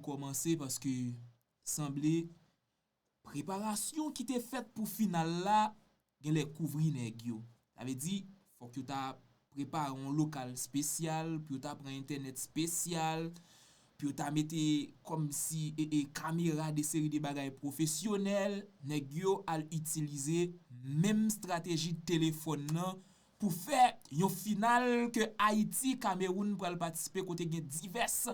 commencer parce que semblait préparation qui était faite pour final là, gen les couvri nèg yo. Ça veut dire faut que tu préparé un local spécial, puis tu prend internet spécial, puis tu mette comme si caméra de série de bagages professionnels, nèg yo al utiliser même stratégie de téléphone nan pour faire un final que Haïti, Cameroun pral participer côté gen diverses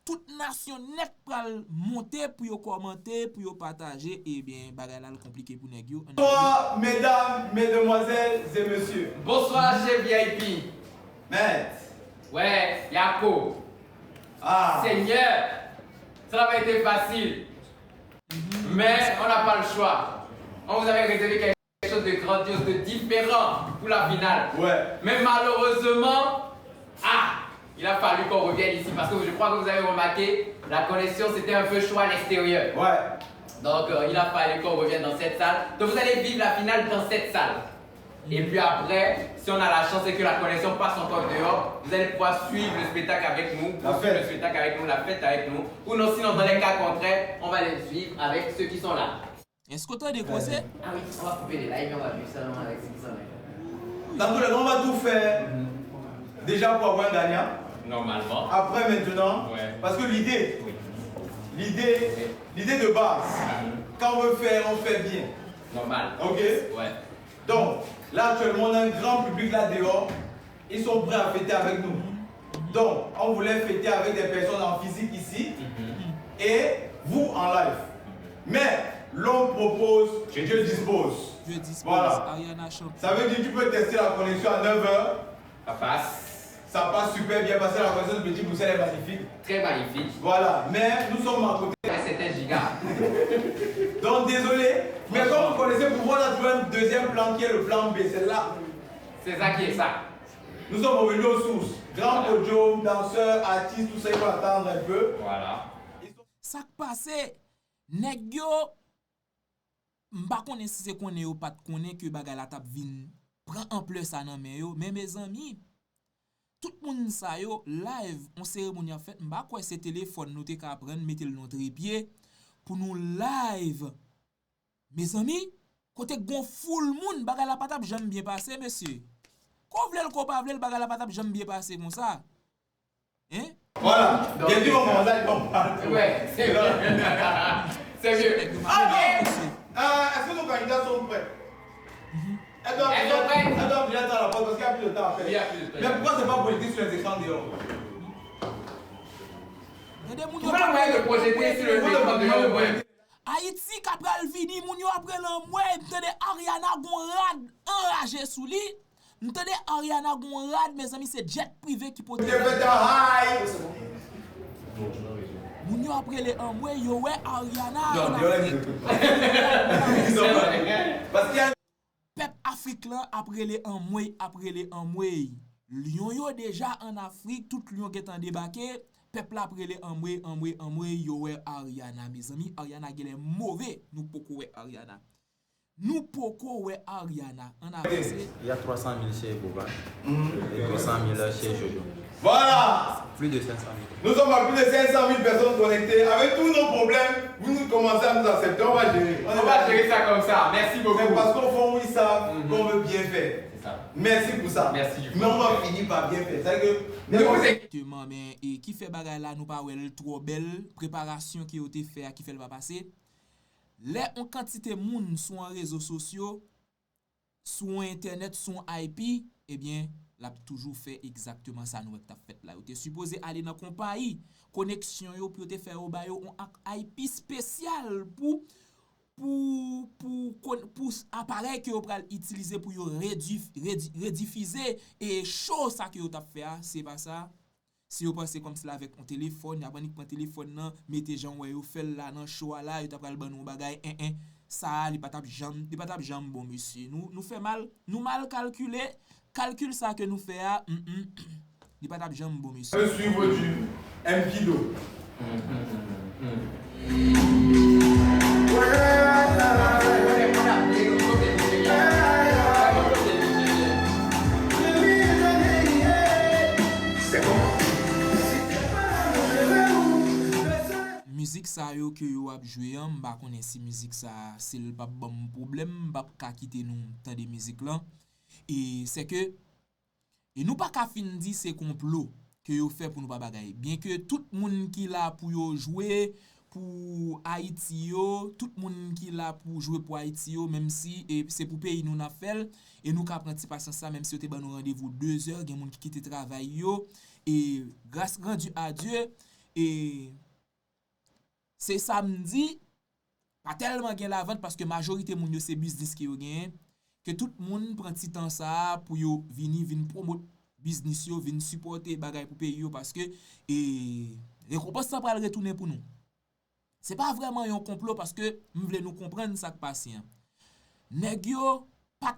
toute nation net pral monter pour yo commenter, pour yo partager et bien bagay la compliqué pour nèg yo. Bonsoir mesdames, mesdemoiselles et messieurs. Bonsoir chef VIP. Maître. Ouais, Yako. Ah. Seigneur, ça n'a pas été facile. Mais on n'a pas le choix. On vous avait réservé quelque chose de grandiose, de différent pour la finale. Ouais. Mais malheureusement, il a fallu qu'on revienne ici parce que je crois que vous avez remarqué, la connexion c'était un peu chaud à l'extérieur. Ouais. Donc il a fallu qu'on revienne dans cette salle. Donc vous allez vivre la finale dans cette salle. Et puis après, si on a la chance et que la connexion passe encore dehors, vous allez pouvoir suivre le spectacle avec nous, La fête. le spectacle avec nous, la fête avec nous. Ou non, sinon dans les cas contraires, on va les suivre avec ceux qui sont là. Est-ce que tu as des conseils? Ah oui, on va couper les lives et on va vivre seulement avec ceux qui sont là. Donc on va tout faire déjà pour avoir un gagnant. Normalement. Après maintenant, Ouais. parce que l'idée, Oui. l'idée de base, quand on veut faire, on fait bien. Normal. Ok? Ouais. Donc, là actuellement, on a un grand public là dehors. Ils sont prêts à fêter avec nous. Donc, on voulait fêter avec des personnes en physique ici et vous en live. Mais l'homme propose, Dieu dispose. Je dispose. Voilà. Ariana champion. Ça veut dire que tu peux tester la connexion à 9h. Ça passe. Ça passe super bien parce que la connexion de Petit Bruxelles est magnifique. Très magnifique. Voilà. Mais nous sommes à côté. C'est un giga. Donc désolé. Mais comme vous connaissez, pour moi, on a trouvé un deuxième plan qui est le plan B. C'est là. C'est ça qui est ça. Nous sommes revenus aux sources. Grand podium, danseurs, artistes, tout ça, il faut attendre un peu. Voilà. Ça qui passe, nèg yo m'pa konnen si c'est konnen ou pas konnen que bagay la tap vin prend ampleur ça nan men yo, mais mes amis, tout moun sa yo live on cérémonie en fait, m'pa quoi c'est téléphone nous te ka prendre mettre le trépied pour nous live. Mes amis, côté gon full moun bagay la patap j'aime bien passer monsieur. Ko vle ko pa vle bagay la patap j'aime bien passer comme ça. Hein? Voilà. Donc, Bientôt, on va là, on parle. Ouais, c'est mieux. C'est mieux. Est-ce que nos candidats sont prêts? Elles doivent déjà être à la porte parce qu'il n'y a plus de temps à faire. Il y a plus de temps. Mais pourquoi c'est pas politique sur les écrans dehors? Vous pouvez moyen de projeter sur le écran de l'homme. Haïti kapral vini, moun yo apre lan mwen, m'tende Ariana gon rad enragé sou li. M'tende Ariana gon rad, mes amis, c'est jet privé qui pote. Je vais te high. Moun yo apre le an mwen, yo we Ariana. Parce qu'il y a Pep Afrique lan apre le an mwen. Lion yo déjà en Afrique, tout lion qui est débarqué. Peuple après les yo we Ariana, mes amis. Ariana gele mauvais. Nous poko we Ariana. En avancé. Il y a 300 000 chez Boba et 200 000 chez Jojo. Voilà. Plus de 500 000. Nous sommes à plus de 500 000 personnes connectées. Avec tous nos problèmes, vous nous commencez à nous accepter. On va gérer. On va gérer ça comme ça. Merci beaucoup. C'est parce qu'au fond, ils savent qu'on veut bien faire. C'est ça. Merci pour ça. Merci du fond. Mais on va finir par bien faire. C'est-à-dire que Exactement, mais et qui fait bagay là nous pas wel trop belle préparation qui a été fait qui fait le pas passer. Les on quantité moun sur les réseaux sociaux, sur internet, sur IP, eh bien, l'a toujours fait exactement ça nous t'a fait là. Vous êtes supposé aller dans compagnie, connexion yo pour te faire au ba yo un IP spécial pour appareil que vous pral utiliser pour yo rediffuser et show ça que vous t'a fait, c'est pas ça. Si vous pensez comme cela avec un téléphone, y a pas ni prend téléphone nan, mettez gens ouais, vous fait là dans show là, vous t'a pral ban nou bagay ça li pas tap jambe bon monsieur. Nous fait mal, nous mal calcul ça que nous fait li pas tap jambe bon monsieur. je vais suivre du MPDO. ap jwe an, mba konen si musique ça c'est le pas bon problème, mba ka quitter nous tant de musique là. Et c'est que et nous pas ka fin di c'est complot que yo fait pour nous pas bagaille. Bien que tout monde qui là pour yo jouer pour Haïti yo, tout monde qui là pour jouer pour Haïti yo, même si c'est pour pays nous n'a fait et nous ka prendre patience ça même si yo te ban nous rendez-vous 2 heures, gen moun qui quitte travail yo et grâce rendu à Dieu et c'est samedi pas tellement gen la vente parce que majorité moun yo c'est business qui yo gen que tout monde prend petit temps ça pour yo vinn promouvoir business yo, vinn supporter bagay pour pays yo parce que et récompense ça pral retourner pour nous. C'est pas vraiment un complot parce que nous voulons nous comprendre ça qui passe. Nèg yo pas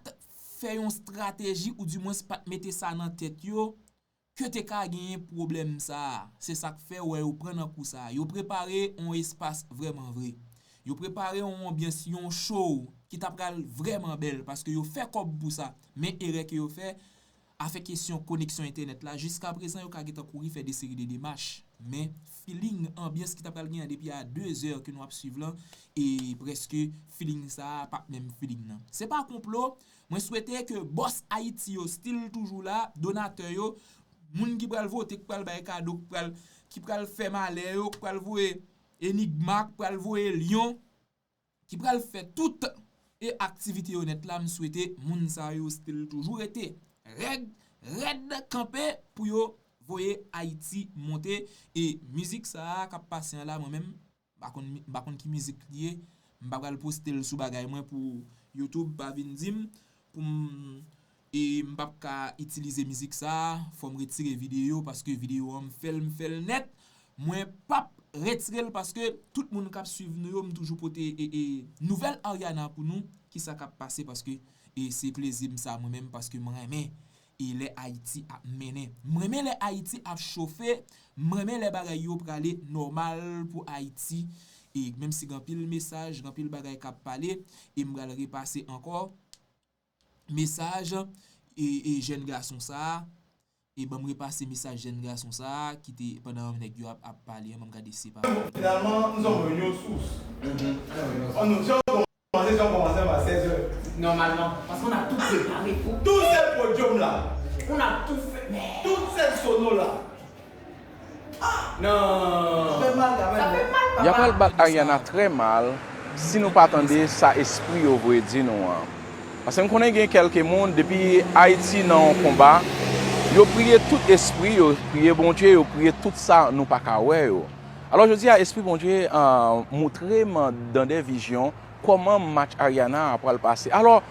fait une stratégie ou du moins pas mettre ça dans tête yo que te ka gagner problème ça. C'est ça qui fait ouais ou prendre un coup ça. Yo préparé un espace vraiment vrai. Yo préparé une ambiance un show qui t'a pral vraiment belle parce que yo fait comme pour ça. Mais erreur que yo fait a fait question connexion internet là jusqu'à présent yo ka geta courir faire des séries de démarches mais feeling ambiance qui t'a pral gagner depuis à 2 heures que nous a suivre là et presque feeling ça pas même feeling nan. C'est pas complot. Moi souhaiter que boss Haïti yo still toujours là, donateur yo, moun qui pral voter, qui pral bay cadeau, qui pral faire malheur yo, qui pral voyer Enigma, qui pral voyer Lion, qui pral faire toute et activité honnête là, me souhaiter moun sa yo still toujours été red campé pour yo voyer Haïti monter et musique ça qui passe là moi même ba kon ki musique lié m'pa pral poster sous bagay moi pour YouTube pas vinn dim pour et m'pa ka utiliser musique ça faut me retirer vidéo parce que vidéo on fait net moi pas retirer parce que tout le monde qui suivre nous toujours porter et nouvelle Ariana pour nous qui ça cap passer parce que et c'est plaisir ça moi même parce que moi aimer et les Haïti a mené. M'remè les Haïti a chauffé, m'remè les bagay yo pour aller normal pour Haïti et même si grand pile message, grand pile bagay k'ap parler et m'gal repasser encore message et jeune garçon ça et bon repasser message jeune garçon ça qui était pendant nèg yo a parler m'm garder c'est pas. Finalement, nous sommes venus aux sources. On nous a commencé à 16h. Normalement, parce qu'on a tout préparé pour. Tous ces podiums-là, On a tout fait, mais. toutes ces sonos-là. Non. Ça fait mal, Ça fait mal, Il y a pas papa. le battre Ariana très mal si nous pas attendre ça esprit au vrai dire nous. Parce que nous connaissons quelques monde depuis Haïti dans le combat, yo prié tout esprit, yo prié bon Dieu, yo prié tout ça nous pas ka ouais yo. Alors je dis à esprit bon Dieu montrer dans des visions comment match Ariana après le passer. Alors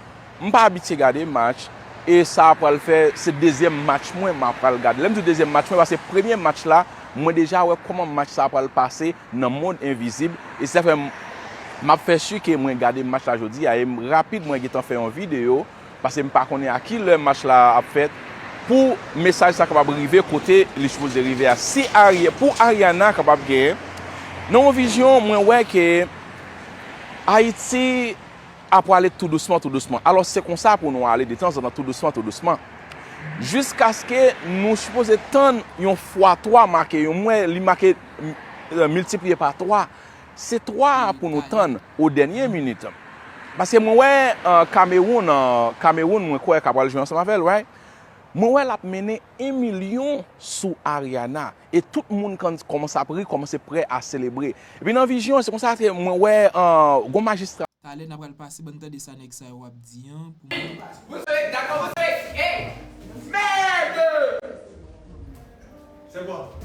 je pas habitué regarder match et ça après le faire c'est deuxième match moi après le regarder. Même le deuxième match moi parce que premier match là moi déjà ouais comment match ça après le passer dans le monde invisible et ça fait m'a fait sûr que moi regarder match là aujourd'hui et rapide moi j'ai fait une vidéo parce que me pas connait à qui le match là a fait pour message ça capable arriver côté les choses arriver à si pour Ariana capable gagner non vision moi ouais que Haïti a pour aller tout doucement. Alors c'est comme ça pour nous aller de temps en temps tout doucement. Jusqu'à ce que nous supposons tendre une fois 3 marqué, moins li marqué multiplié par 3. C'est 3 pour nous tendre aux dernières minutes. Parce que moi ouais Cameroun moi quoi capable jouer ensemble avec right? Moi ouais l'a mené 1 million sous Ariana et tout le monde quand commence à prier, commence prêt à célébrer. Et puis dans vision c'est comme ça que moi ouais gon magistrat Allez n'a pas le passer bon temps de ça nèg ça ou ap di pour Vous savez, d'accord, vous savez. Hé! Merde! C'est quoi?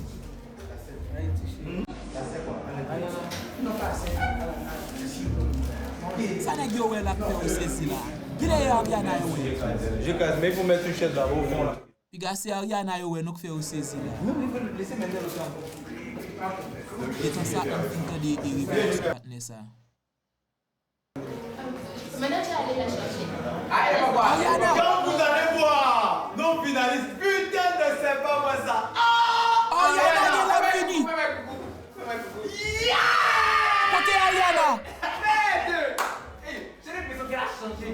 ça nèg yo ouais la faire aussi là. Qui est Ariana yo ouais. Je casse, mais il faut mettre une chaise là au fond là. Puis gars c'est Ariana yo ouais nous faire aussi là. Non, il faut le laisser maintenant le temps. Et tout ça on fin de révéler partner ça. Maintenant, tu vas aller la chercher. Ah, elle va voir. Ariana. Quand vous allez voir nos finalistes, putain de c'est pas moi ça. Ariana de la fini. Côté Ariana. Merde! Hey, j'ai l'impression qu'elle a changé.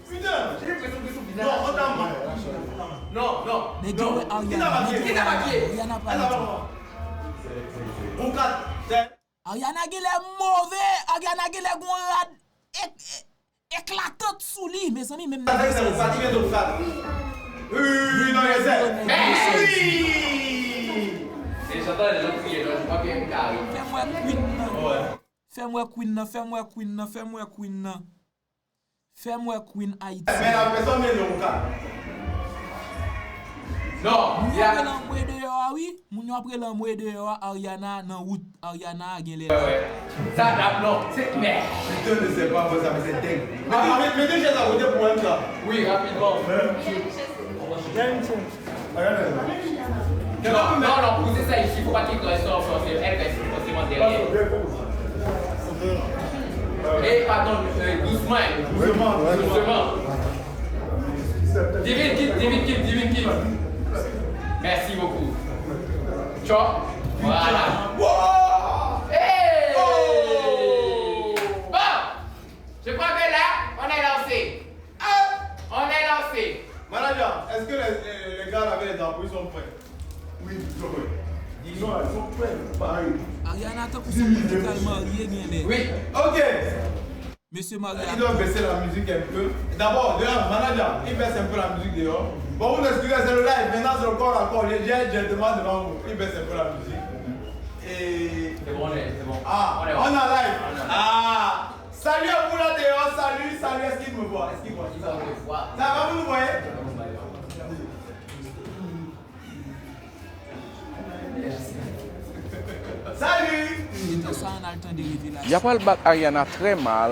Putain. J'ai l'impression que c'est Non, bizarre. on t'a mal. Non. Nèg yo ouais Ariana. Qui t'a maquillé? Ariana pas Alors, on 4. Ariana gen lè mauvais, Ariana gen lè gon rad éclatante sous lui, mes amis, même Avec c'est fatigué de frère. Oui, non, il essaie. Oui! Et j'entends les gens crier, donc je crois qu'il y a une carré. Fais-moi queen nan. Ouais. Fais-moi queen nan, fais-moi queen nan, fais-moi queen nan. Fais-moi queen Haïti. Mais la personne met le cas. Non, Moun il y yo a... apre l'envoye dehors, oui. Moun yo apre l'envoye dehors, Ariana nan route, Ariana gen lè. Ouais. Ça, là, non, c'est... Mais... Je ne sais pas ça, mais c'est dingue. Mettez une chaise à côté pour un gars. Oui, rapidement. Non, poussez ça ici, faut pas qu'il reste en français. Elle reste forcément derrière. Et pardon, doucement. Doucement. Divine quitte. Merci beaucoup. Ciao. Voilà. Wow! Hey! Oh! Bon, je crois que là, on est lancé. On est lancé. Manager, est-ce que les gars avec les drapeaux ils sont prêts? Oui, ils sont prêts. Non, ils sont prêts. Pareil. Ariana tant que son musical marié gen lè. Oui. Ok. Monsieur Maria. Ils doivent baisser la musique un peu. D'abord, dehors, manager, il baisse un peu la musique dehors. Bon, vous excusez, c'est le live. Maintenant, c'est le corps à corps. J'ai gentleman devant vous. Il baisse un peu la musique. Et. C'est bon, c'est bon. Ah, on est en live. Ah, salut à vous là dehors. Salut. Est-ce qu'il me voit? Ça va, vous nous voyez? Salut. Y a pral bat Ariana très mal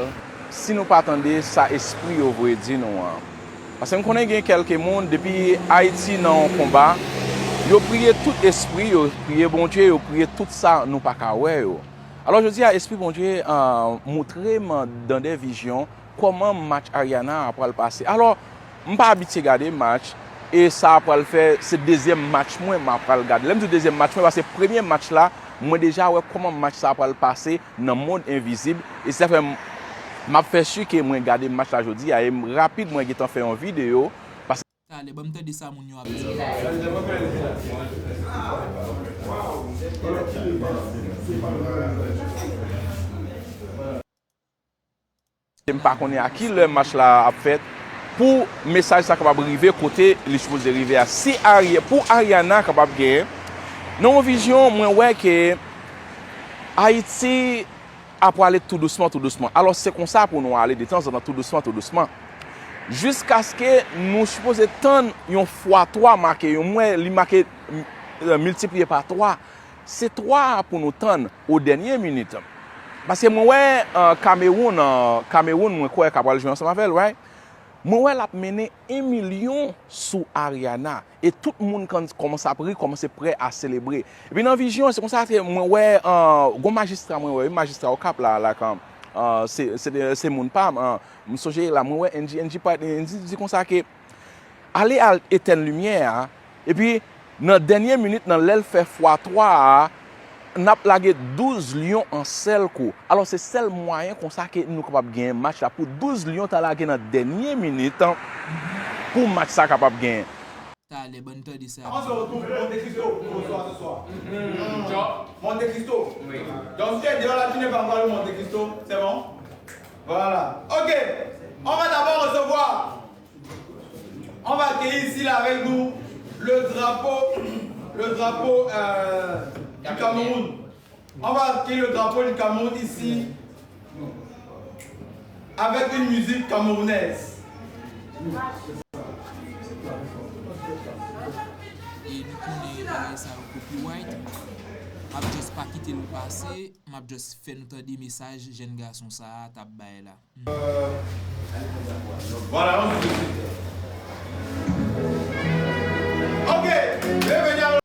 si nous pas attendre sa esprit au vrai dire nous. Parce que nous connaissons gen quelques monde depuis Haïti dans combat, yo prié tout esprit, yo prié bon Dieu, yo prié tout ça nous pas ka wè yo. Alors je dis à esprit bon Dieu montrer dans des visions comment match Ariana après le passer. Alors m pas habitué regarder match et ça après le faire c'est deuxième match moi m'a pas regarder. L'aime du deuxième match parce que premier match là moi déjà ouais comment match ça va le passer dans le monde invisible et ça fait m'a fait sûr que moi regarder match là aujourd'hui et rapide moi j'ai fait une vidéo parce que allez bon me de ça moun yo avec. je ne sais pas à qui le match là a fait pour message ça capable arriver côté les choses arriver à si pour Ariana capable gagner non vision moi ouais que Haïti a pour aller tout doucement. Alors c'est comme ça pour nous aller de temps en temps tout doucement. Jusqu'à ce que nous supposons tendre une fois 3 marqué, moins li marqué multiplié par 3. C'est 3 pour nous tendre aux dernières minutes. Parce que moi ouais Cameroun moi quoi capable jouer ensemble avec right? Moi ouais l'a mené 1 million sous Ariana et tout le monde commence à prier, commence prêt à célébrer. Et puis dans vision c'est comme ça que moi ouais gon magistrat magistrat au cap là quand c'est mon pas me songe là moi ouais NG pas dit comme ça que aller à éteindre lumière et puis dans dernière minute dans l'aile fait x3 n'a plagué 12 lions en seul coup. Alors c'est seul moyen comme ça que nous capable gagner match là pour 12 lions t'as lagué dans dernière minute pour match ça capable gagner. Allez bonne temps de ça. On se retrouve Monte Cristo ce soir. Monte Cristo. Oui. Donc tu es déjà là, tu n'es pas encore le Monte Cristo, c'est bon? Voilà. Ok. On va d'abord recevoir. On va accueillir ici là avec nous le drapeau du Cameroun. On va accueillir le drapeau du Cameroun ici avec une musique camerounaise. Et nous connaissons ça au copyright. M'a juste pas quitté le passé, m'a juste fait nous des messages jeune garçon ça t'a bail là. Voilà, on se dit. Ok, bienvenue à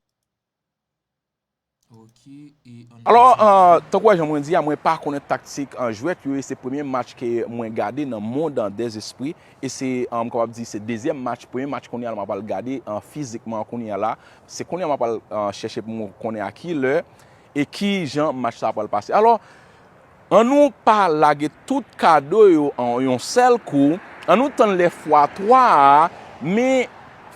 Alors, tant que j'aimerais dire, moi pas connaître tactique en jouet, c'est le premier match que moi regardé dans le monde des esprits et c'est capable dire c'est deuxième match, premier match qu'on a pas regarder physiquement qu'on est là, c'est qu'on a pas chercher pour connaître à qui l'heure et qui genre match ça va passer. Alors, on nous pas laguer tout cadeau en un seul coup, on nous tend les fois 3 mais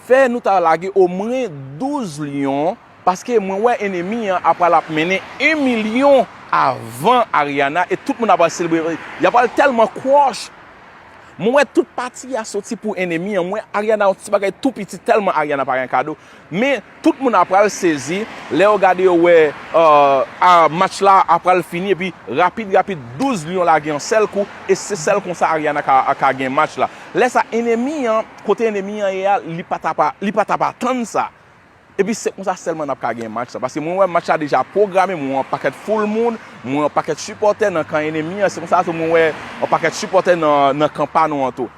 fait nous ta laguer au moins 12 lions. Parce que moi ouais ennemi après la mener 1 million avant Ariana et tout le monde a pas célébré. Il y a pas tellement proche. Moi toute partie a sorti pour ennemi, moi Ariana un petit bagay tout petit tellement Ariana pas un cadeau. Mais tout le monde après saisi, les regarder ouais match là après fini et puis rapide 12 lions la gagne en seul coup et c'est celle comme ça Ariana a gagné match là. Laisse ça ennemi côté ennemi il pas attendre ça. Et puis c'est comme ça seulement n'a pas gagné match ça parce que moi match a déjà programmé moi un paquet full monde, moi un paquet supporter dans camp ennemi, c'est comme ça que moi un paquet supporter dans camp pas nous en tout.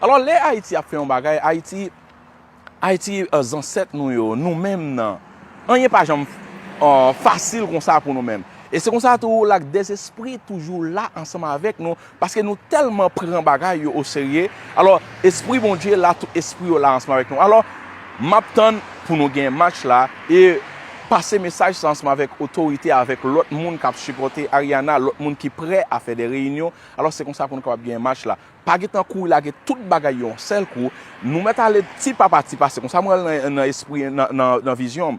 Alors les Haïti a fait un bagage Haïti ancêtres nous-mêmes non. Rien pas jamais facile comme ça pour nous-mêmes. Et c'est comme ça tout là des esprits toujours là ensemble avec nous parce que nous tellement prend bagage au sérieux. Alors esprit bon Dieu là tout esprit là ensemble avec nous. Alors m'attend pour nous gagner match là et passer message ensemble avec autorité avec l'autre monde qui a supporté Ariana, l'autre monde qui est prêt à faire des réunions. Alors c'est comme ça pour nous capable gagner match là. Pas tant coup là que toute bagaille en seul coup, nous mettre aller petit par petit passer comme ça moi dans esprit dans vision.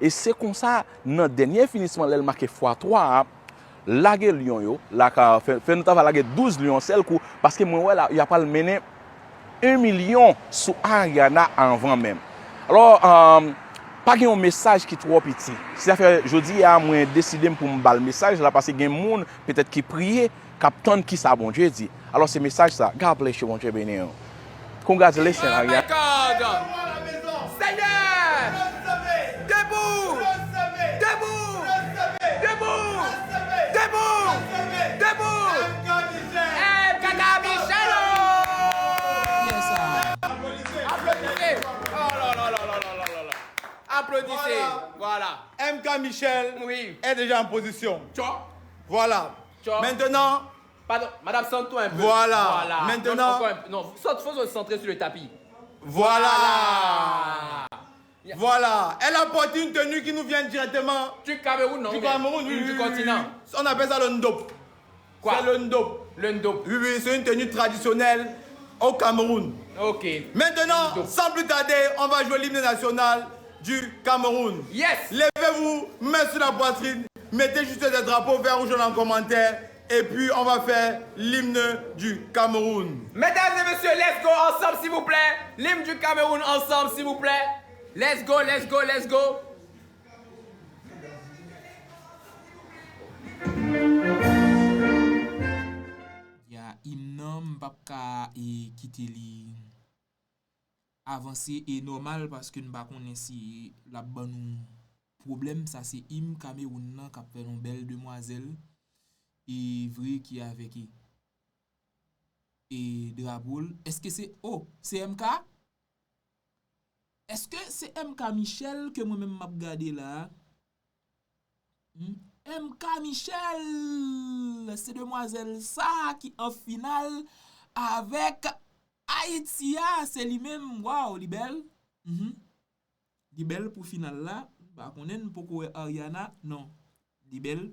Et c'est comme ça dans dernier finissement elle marqué x3 laguer lion yo là fait nous va laguer 12 lions seul coup parce que moi là il y a pas le mener 1 million sur Ariana avant même. Alors, pas un message qui est trop petit. Si ça fait jeudi, moi décidé pour me le message là parce que il y a des gens peut-être qui prient, qui qui ça bon Dieu dit. Alors ce message ça, God bless you, bon Dieu béni. Congratulations Ariana. Seigneur! Debout! Debout! Debout! Debout! Debout! Kaka Michel! Applaudissez! Oh là là là là là là là. Applaudissez! Voilà. MK Michel Oui. est déjà en position. Ciao. Voilà. Ciao. Maintenant, Pardon, madame, sente-toi un peu. Voilà. Maintenant- Non, faut se centrer sur le tapis. voilà. Voilà. Elle a porté une tenue qui nous vient directement Du Cameroun, non? du Cameroun, oui, Du oui, continent. oui. On appelle ça le ndop. Quoi? C'est le ndop. Le Ndop. Oui, oui, c'est une tenue traditionnelle au Cameroun. Ok. Maintenant, Ndop. sans plus tarder, on va jouer l'hymne national du Cameroun. Yes! Levez-vous, main sur la poitrine, mettez juste des drapeaux vert ou jaune en commentaire, et puis on va faire l'hymne du Cameroun. Mesdames et messieurs, let's go ensemble s'il vous plaît. L'hymne du Cameroun ensemble s'il vous plaît. Let's go, let's go, let's go. Il y a hymne pas et quitter li avancer et normal parce que nous pas connaît si la bonne problème ça c'est hymne Cameroun nan qui fait une belle demoiselle et vrai qui avec et drapeau. Est-ce que c'est c'est MK? Est-ce que c'est MK Michel que moi-même m'a regardé là? MK Michel, c'est demoiselle ça qui en finale avec Haïtia, c'est lui-même. Waouh, li belle. Li belle pour finale là. Bah connaît pourquoi Ariana non. Li belle.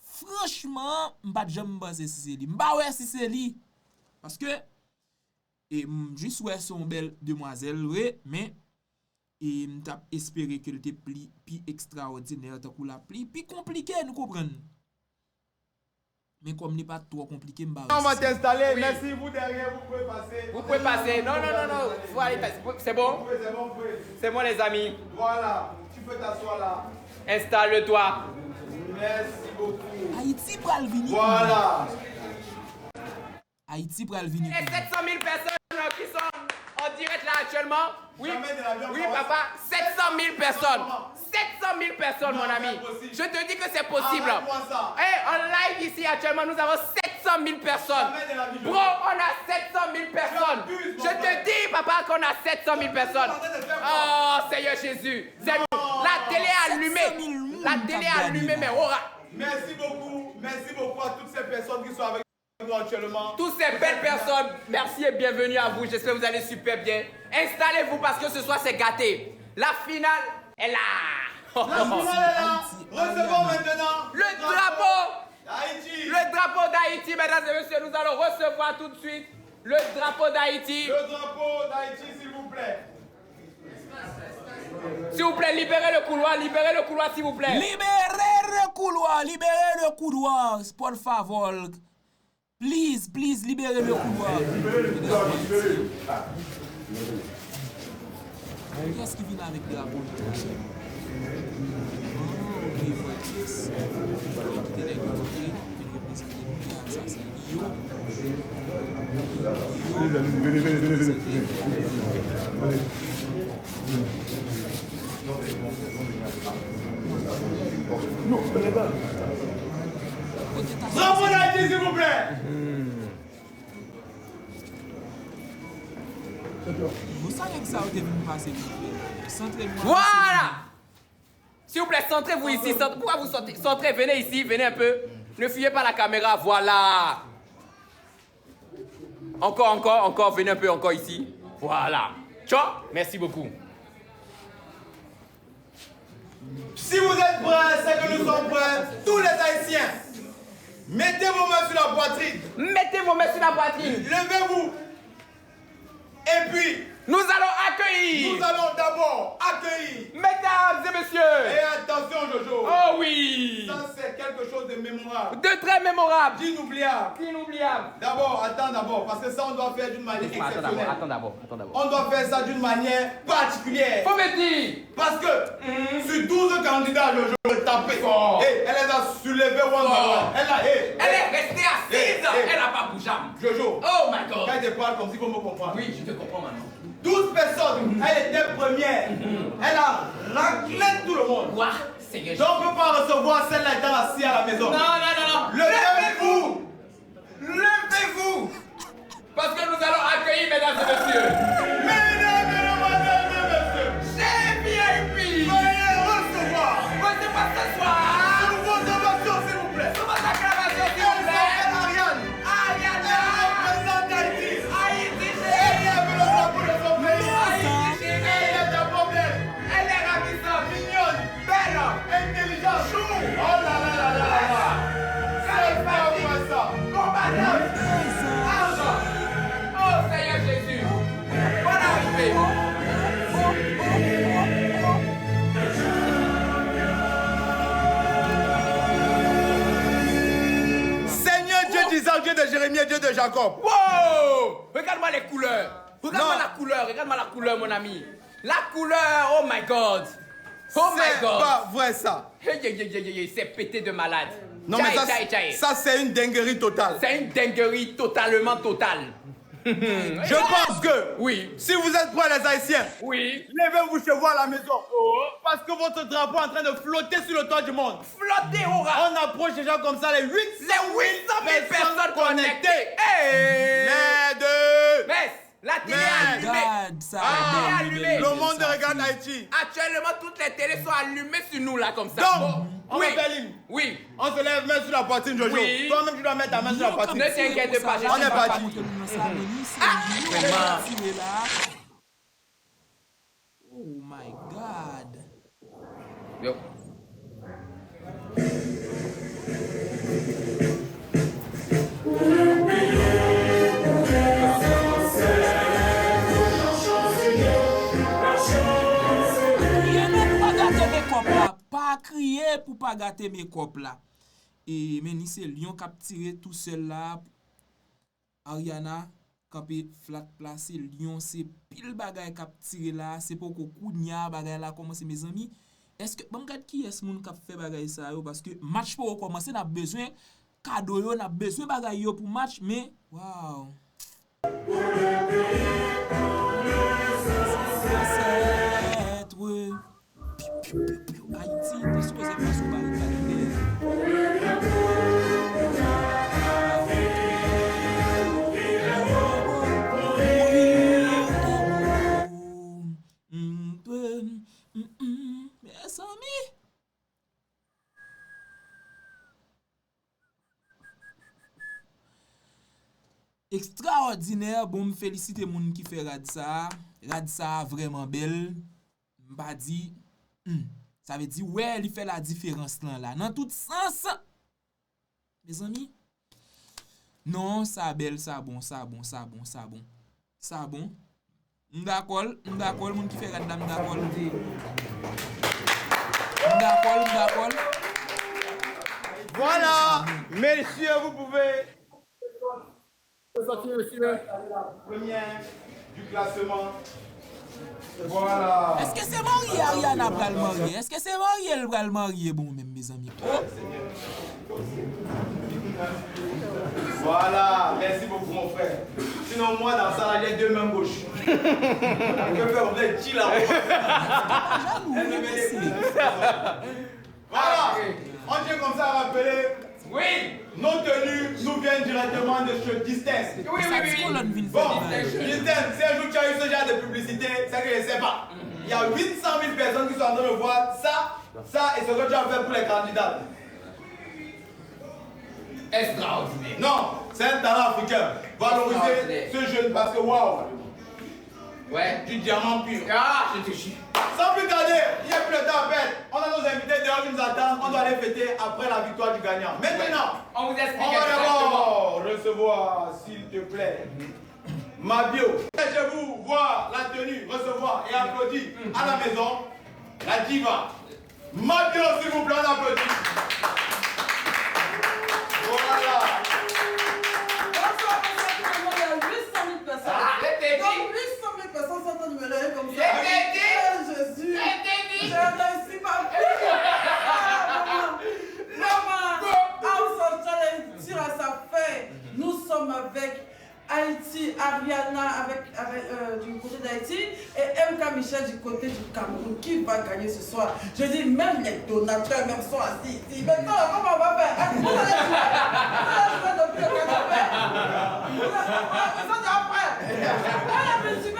Franchement, m'pas jamais penser si c'est lui. M'pas ouais si c'est lui. Parce que et juste ouais son belle demoiselle ouais, mais et m't'a espéré que le te pli pi extraordinaire tant que la pli pi compliqué nous comprendre. Mais comme n'est pas trop compliqué m'ba. On va t'installer. Oui. Merci, vous derrière, vous pouvez passer. Vous pouvez passer. Non, non, non, non. Faut aller. C'est bon? Oui, c'est bon, vous pouvez. C'est bon les amis. Voilà, tu peux t'asseoir là. Installe-toi. Merci beaucoup. Haïti pral vini. Voilà. Haïti pral vini. Et 700 000 personnes qui sont en direct là actuellement. Oui, Jamais de l'avion, oui comment papa, 700 000 personnes. Comment 700 000 personnes, Non, mon ami. c'est possible. Je te dis que c'est possible. Arrête-moi ça. En live ici actuellement, nous avons 700 000 personnes. Jamais de la vie. Bro, on a 700 000 personnes. abuses, mon Je te frère. dis, papa, qu'on a 700 000 personnes. en train de faire Oh, Seigneur Jésus. La télé est allumée. La télé est allumée, mais aura. Merci beaucoup à toutes ces personnes qui sont avec nous actuellement. Toutes ces belles personnes, merci et bienvenue à vous. J'espère que vous allez super bien. Installez-vous parce que ce soir c'est gâté. La finale est là. La finale est là. Recevons maintenant Le drapeau, d'Haïti. le drapeau d'Haïti, mesdames et messieurs, nous allons recevoir tout de suite le drapeau d'Haïti. Le drapeau d'Haïti, s'il vous plaît. S'il vous plaît, libérez le couloir, s'il vous plaît. Libérez le couloir, libérez le couloir, por favor. Please, libérez le couloir. Qui est-ce qui vient avec de la bonne? Ok, Francis. Qui était avec le côté, qui représente ça, c'est Yo. Bravo Haïti, s'il vous plaît. Vous savez que ça a été venu passer. Centrez-moi. Voilà! S'il vous plaît, centrez-vous ici. Pourquoi vous centrez? Venez ici, venez un peu. Ne fuyez pas la caméra, voilà. Encore, venez un peu encore ici. Voilà. Ciao, merci beaucoup. Si vous êtes prêts, c'est que nous sommes prêts. Tous les Haïtiens, mettez vos mains sur la poitrine. Mettez vos mains sur la poitrine. Levez-vous. Et puis, Nous allons accueillir. nous allons d'abord accueillir. Mesdames et messieurs. Et attention, Jojo. Oh oui. Ça, c'est quelque chose de mémorable. De très mémorable. D'inoubliable. Inoubliable. D'abord, attends d'abord, parce que ça, on doit faire d'une manière exceptionnelle. Attends d'abord. On doit faire ça d'une manière particulière. Faut me dire. Parce que sur 12 candidats, Jojo, le tapé. Fort. Et elle les a soulevés one by one. Elle est restée assise. Hey. Elle n'a pas bougé. Jojo, Oh my God. quand elle te parle comme si vous me comprenez. Oui, je te comprends maintenant. 12 personnes, elle était première. Elle a raclé tout le monde. Quoi? Seigneur. Donc on ne peut pas recevoir celle-là étant assise à la maison. Non. Levez-vous. Levez-vous. Parce que nous allons accueillir, mesdames et messieurs. Mesdames et messieurs, Chez VIP. veuillez recevoir. Votez pas ce soir. Sous vos ovations, s'il vous plaît. Sous votre acclamation, s'il vous plaît. Ariane. Ariane. Elle représente Haïti. Haïti. Elle lève le drapeau de son pays. Haïti. Elle est de problème. Elle est ravissante. Mignonne. Belle. Intelligente. Oh là là là là là. C'est pas vrai ça. Combattante. Argent. Oh Seigneur Jésus. Bonne arrivée. Seigneur Dieu d'Isaac, Dieu de Jérémie, Dieu de Jacob. Wow! Regarde-moi les couleurs. Regarde-moi Non. la couleur. Regarde-moi la couleur, mon ami. La couleur, oh my God. Oh my C'est God. pas vrai ça. C'est pété de malade. Non mais Tchaï. ça c'est une dinguerie totale. C'est une dinguerie totalement totale. Je pense que Oui. si vous êtes prêts les Haïtiens, Oui. levez-vous chez vous à la maison. Parce que votre drapeau est en train de flotter sur le toit du monde. Flottez au ras. On approche déjà comme ça les 800 000 personnes connectées. Hey. Mais La télé Merde. est allumée. God, ça Ah, allumé. le monde regarde Haïti. Actuellement, toutes les télés sont allumées sur nous là comme ça. Donc, on oui. va faire ligne. Oui. On se lève main sur la poitrine, Jojo. Oui. Toi-même, tu dois mettre ta main sur la poitrine. Ne t'inquiète pas, On est parti. Oh my God. Yo. Pas crier pour pas gâter mes copes là. Et mais c'est lion qui a tiré tout seul là. Ariana campé flat placé lion c'est pile bagay qui a tiré là, c'est pour ko kounya bagay là commencer mes amis. Est-ce que bon regarde qui est-ce moun qui a fait bagay ça yo parce que match pour commencer n'a besoin cadeau yo, n'a besoin bagay yo pour match mais wow. C'est ouais. Haïti, t'es supposé pas sous mes amis. Extraordinaire, bon me féliciter moun qui fait Radsa. Radsa vraiment belle. M'pa dit ça veut dire ouais, il fait la différence là dans tout sens. Mes amis. Non, ça belle, ça bon. M'dakol, moun qui fait m'dakol. Voilà, messieurs, vous pouvez. Monsieur. Première du classement. Voilà. Est-ce que c'est marié Ariana pral marié? Est-ce que c'est marié elle pral marié? Bon, même mes amis. Voilà, merci beaucoup mon frère. Sinon moi dans ça, il y a deux mains gauches. Je peux faire vous êtes chill là. Voilà, on tient comme ça à rappeler. Oui. Nos tenues nous viennent directement de chez Distance. Oui. Bon, Distance, si un jour tu as eu ce genre de publicité, c'est que je ne sais pas. Il y a 800 000 personnes qui sont en train de voir ça et ce que tu as fait pour les candidats. Extraordinaire. Non, c'est un talent africain. Valoriser ce jeune parce que waouh. Ouais. Du diamant pur. Ah, je te chie. Sans plus tarder, il n'y a plus le temps à perdre. On a nos invités dehors qui nous attendent. On doit aller fêter après la victoire du gagnant. Maintenant, on vous explique on va d'abord recevoir, s'il te plaît, Mabio. Je vous voir la tenue, recevoir et applaudir à la maison la diva. Mabio, s'il vous plaît, on applaudit. Voilà. Bonsoir, il y a 800 000 personnes. Donc 800 000 personnes sont en train de me lever comme ça. Jésus. J'ai réussi ma vie. Maman, House of Challenge tire à sa fin. Nous sommes avec Haïti, Ariana du côté d'Haïti et MK Michel du côté du Cameroun. Qui va gagner ce soir? Je dis même les donateurs même sont assis ici. Maintenant, comment on va faire? Vous allez jouer. Vous allez jouer depuis le canapé. Vous êtes après. La musique.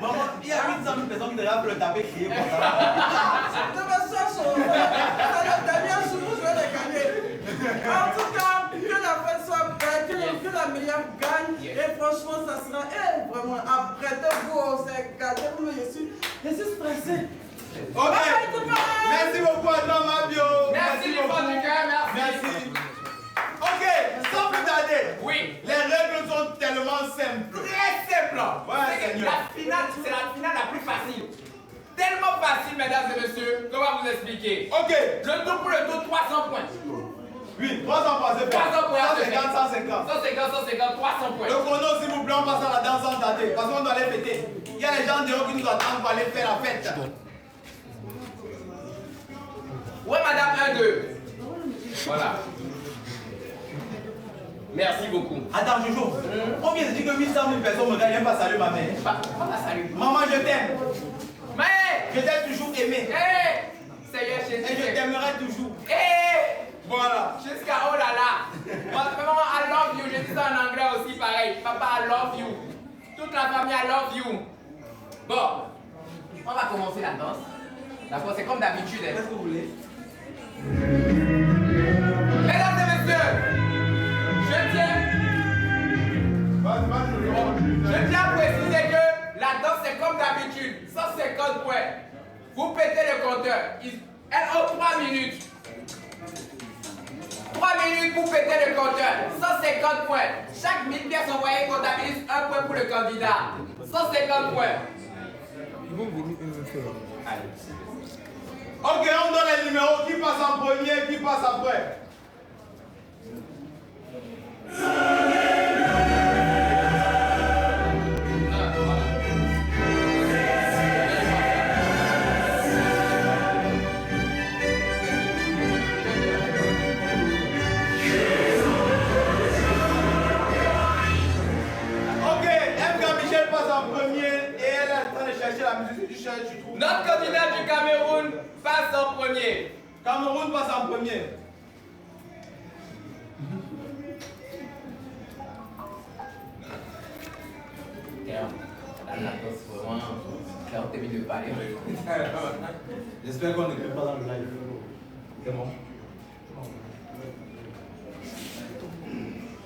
Maman, il y a 800 000 personnes qui devraient le taper crier comme ça. Je me cherche. C'est le dernier jour où je vais les gagner. En tout cas, que la fête soit belle, que la meilleure gagne. Et franchement, ça sera vraiment après de vous, c'est gâté. Je suis stressé. Ok. Merci beaucoup à toi, Mabio. Merci les fans du cœur, merci. Ok, sans plus tarder. Oui. Les règles sont tellement simples. Très simple. Ouais, c'est la finale la plus facile. Tellement facile, mesdames et messieurs, qu'on va vous expliquer. Ok. Le tout pour le tout, 300 points. Oui, 300 points, c'est 300 points. 150, 150. 150, 300 points. Le chrono, s'il vous plaît, on passe à la danse sans tarder. Parce qu'on doit aller fêter. Il y a les gens dehors qui nous attendent pour aller faire la fête. Ouais, madame, 1, 2. Voilà. Merci beaucoup. Attends, Jojo. On vient de dire que 800 000 personnes me regardent, pas saluer ma mère. Pas salut. Maman, je t'aime. Mais Je t'ai toujours aimé. Seigneur Jésus. Et je t'aimerai toujours. Voilà. Jusqu'à oh là là. Maman, I love you. Je dis ça en anglais aussi pareil. Papa, I love you. Toute la famille, I love you. Bon, on va commencer la danse. D'accord, c'est comme d'habitude. Qu'est-ce que vous voulez? Mesdames et messieurs, je tiens à préciser que la danse c'est comme d'habitude, 150 points. Vous pétez le compteur. Elle a 3 minutes. 3 minutes pour péter le compteur. 150 points. Chaque 1000 pièces envoyées comptabilise 1 point pour le candidat. 150 points. Ok, on donne les numéros. Qui passe en premier, qui passe après? Ok, MK Michel passe en premier et elle est en train de chercher la musique du chien. Notre candidat du Cameroun passe en premier. Cameroun passe en premier. J'espère qu'on ne peut pas dans le live. C'est bon.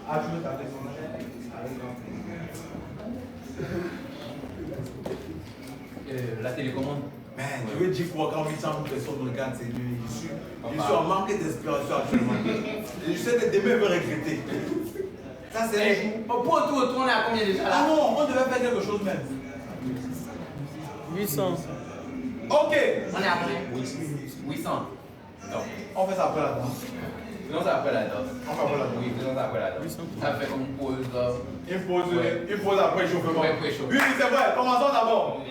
Ah, tu veux taper son nom? La télécommande. Man, je veux dire quoi quand 800 personnes me regardent, c'est lui. Je suis en manque d'inspiration actuellement. Je sais que demain, je vais regretter. Ça, c'est les jours. Pour tout retourner à combien déjà là? Ah non, on devait faire quelque chose même. 800. Ok. On est après 800. Non. On fait ça après la danse. Faisons ça après la danse. On fait après la danse. Oui, faisons ça après la danse. Ça fait comme une pause. Une pause après échauffement. Ouais, préchauffe. Oui, c'est vrai. Commençons d'abord.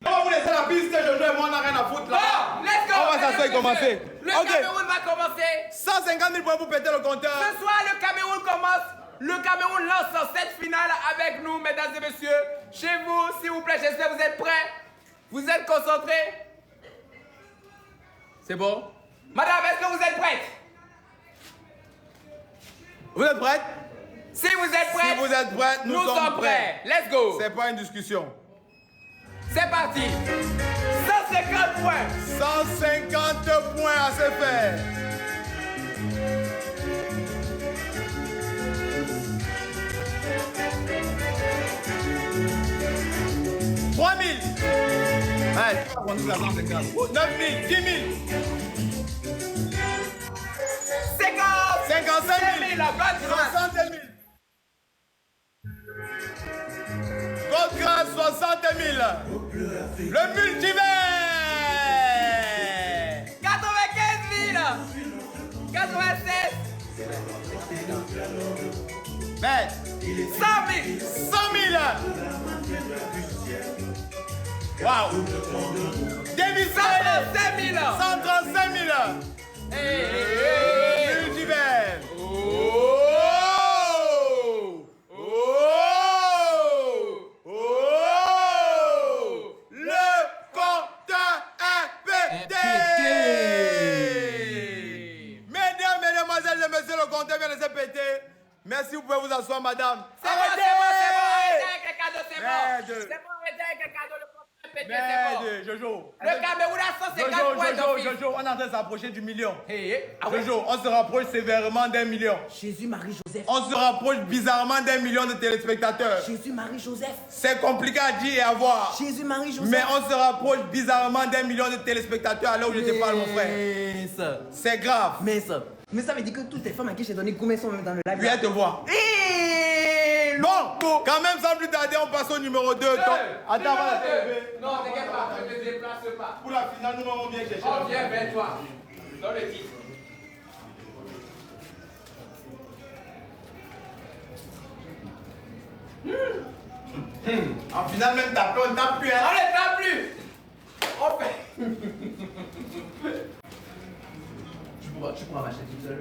On va vous laisser la piste, Jojo et moi, on n'a rien à foutre là. Bon, let's go! On va s'asseoir et commencer. Le Ok. Cameroun va commencer. 150 000 points pour péter le compteur. Ce soir, le Cameroun commence. Le Cameroun lance cette finale avec nous, mesdames et messieurs. Chez vous, s'il vous plaît, j'espère que vous êtes prêts. Vous êtes concentrés. C'est bon? Madame, est-ce que vous êtes prête? Vous êtes prêts? Si vous êtes prêts, Si vous êtes prêts, nous sommes prêts. Let's go. C'est pas une discussion. C'est parti. 150 points. 150 points à se faire. « 3 000. Allez, tu vas prendre la 150. 9 000, 10 000. 50. 55 000. 60 60 000. Votre grâce, 60 000. Le multivers. 95 000. 96. Mais 100 000. 100 000. Waouh. David 135 000. 135 000. Multivers. Le compteur est pété. Mesdames, mesdemoiselles et messieurs, le compteur vient de se péter. Merci, vous pouvez vous asseoir, madame. C'est bon, arrêtez avec les cadeaux, c'est bon. Merde. C'est bon, arrêtez avec les cadeaux, le compte est pété, Merde, c'est bon. Jojo. Le Cameroun a 150 points d'office. Jojo, on est en train de s'approcher du million. Ah ouais? Jojo, on se rapproche sévèrement d'1 million. Jésus-Marie-Joseph. On se rapproche bizarrement d'1 million de téléspectateurs. Jésus-Marie-Joseph. C'est compliqué à dire et à voir. Jésus-Marie-Joseph. Mais on se rapproche bizarrement d'1 million de téléspectateurs à l'heure où je te parle, mon frère. C'est grave. Mais ça veut dire que toutes les femmes à qui j'ai donné combien sont même dans le live? Viens te voir. Bon, quand même, sans plus tarder, on passe au numéro 2. Attends, voilà. Non, t'inquiète pas, ne te déplace pas. Pour la finale, nous allons bien chercher. On vient vers toi. Dans le titre. En finale, même taper, on tape plus. On ne tape plus. On fait. Tu pourras m'acheter toute seule.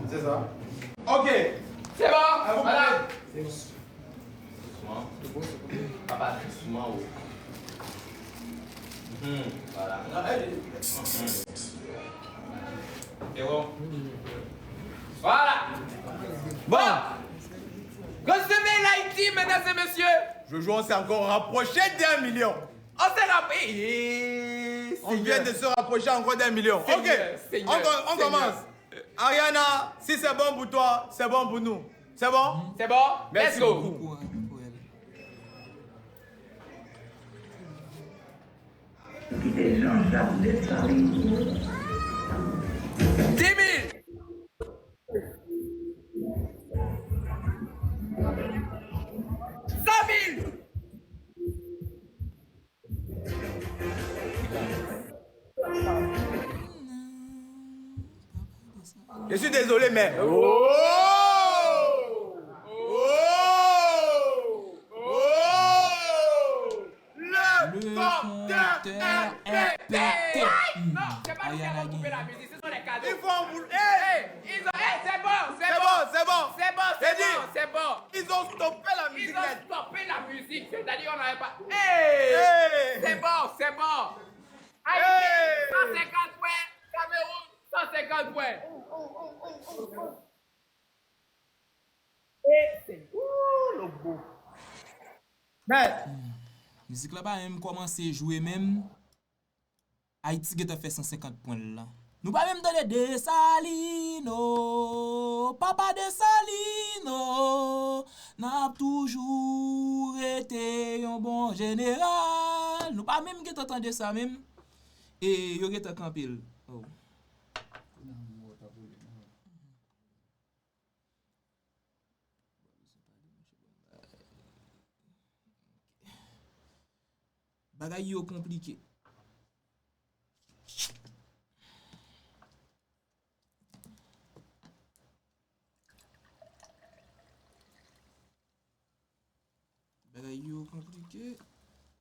C'est ça. Ok. C'est bon, madame. Doucement. Papa, Doucement, oui. Voilà. C'est bon. voilà. Bon. Recevez l'Haïti, mesdames et messieurs. Jojo, on s'est encore rapproché d'1 million. On s'est rappelé. On vient de se rapprocher encore d'1 million. Ok. Seigneur, On commence. Ariana, si c'est bon pour toi, c'est bon pour nous. C'est bon? C'est bon? Merci Let's go. beaucoup. Pour elle. $10 000. 100 000. Je suis désolé, mais. Le compteur est pété. Non, c'est pas nous qui avons coupé la musique, ce sont les cadeaux. Il faut en vouloir. Ils ont. C'est bon, C'est bon, c'est bon. C'est bon, J'ai c'est dit. bon, c'est bon. Ils ont stoppé la Ils musique. ont stoppé la musique, c'est-à-dire on n'avait pas. Hey. C'est bon, c'est bon. Hey. Haïti, 150 points. Cameroun, 150 points. Et c'est le beau. Mais, Musique là-bas, même commencé à jouer même. Haïti qui a fait 150 points là. Nous pas même donner Dessalines, papa Dessalines. Tino, n'a toujours été un bon général. Nous pas même qui t'entendez ça même. Et yo get campil. Oh. Bagay yo compliqué. Bagay yo compliqué.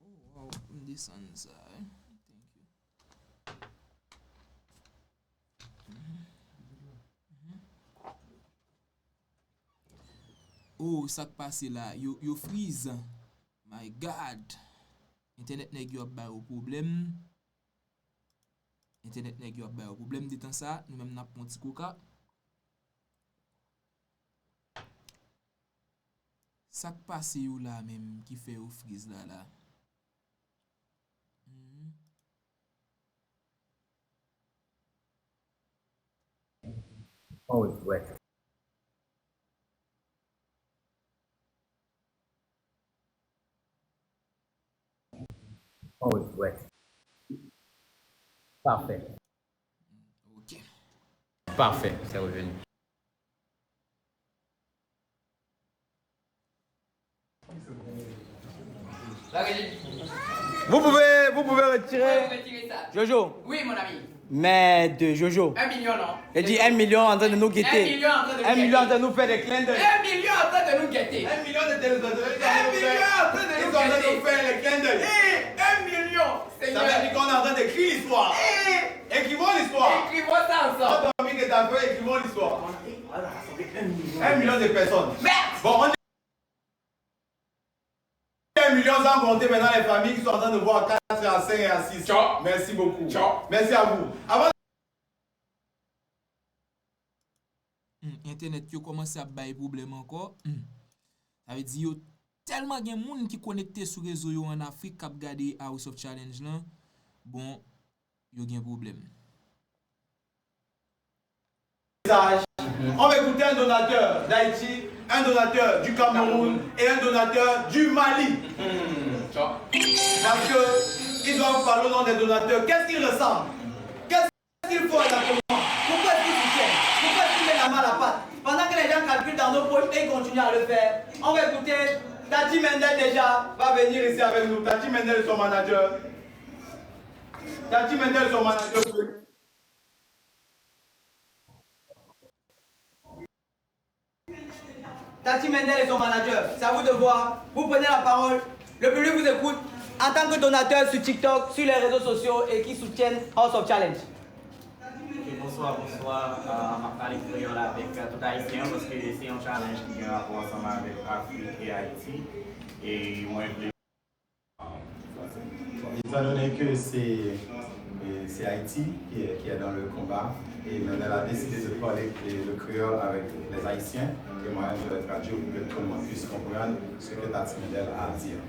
Oh wow, on descend ça. Hein? Thank you. Oh, ça qui passe là, yo freeze. My God. Internet nèg yo ba au problème. Internet nèg yo ba au problème de temps ça, nous même n'a pon ti coca. Ça qui passe yo là même qui fait au freeze là. Oh oui, ouais. Oh oui, ouais. Parfait. OK. Parfait, c'est revenu. Vous pouvez retirer. Retirer ça. Jojo. Oui, mon ami. Mais de Jojo. 1 million, non? Il dit 1 million en train de nous 1 guetter. million en train de nous 1 million en guetter. train de nous faire des clins d'œil. 1 million en train de nous guetter. 1 million de téléspectateurs. 1 million en train de Ils nous sont en train de guetter. nous faire les clins d'œil. 1 million, Ça Seigneur. veut dire qu'on est en train d'écrire l'histoire. Écrivons l'histoire. Écrivons ça ensemble. Notre ami qui est un peu, écrivons l'histoire. 1 million de personnes. Merde. Bon, on est 1 million sans compter maintenant les familles qui sont en train de voir 4 et à 5 et à 6. Ciao. Merci beaucoup. Ciao. Merci à vous. Avant Internet yo commence à bailler problème encore. Ça veut dire yo tellement gen moun qui connecté sur réseau yo en Afrique k'ap gade House of Challenge là. Bon, yo gen problème. on va écouter un donateur d'Haïti, un donateur du Cameroun et un donateur du Mali. Ciao. Parce que ils doivent parler au nom des donateurs. Qu'est-ce qu'ils ressemblent? Qu'est-ce qu'il faut exactement? Pourquoi est-ce qu'ils soutiennent? Pourquoi est-ce qu'ils mettent la main à la pâte? Pendant que les gens calculent dans nos poches et ils continuent à le faire. On va écouter Tati Mendel déjà. Va venir ici avec nous. Tati Mendel est son manager. Tati Mendel est son manager. Tati Mendel est son manager. C'est à vous de voir. Vous prenez la parole. Le public vous écoute en tant que donateur sur TikTok, sur les réseaux sociaux et qui soutiennent House of Challenge. Bonsoir, ma parole créole avec tout Haïtien parce que c'est un challenge qui a un rapport ensemble avec Afrique et Haïti. Et moi, étant donné que c'est Haïti qui est dans le combat, et Mendel a décidé de parler le créole avec les Haïtiens, et moi je vais traduire pour que tout le monde puisse comprendre ce que Tati Mendel a à dire.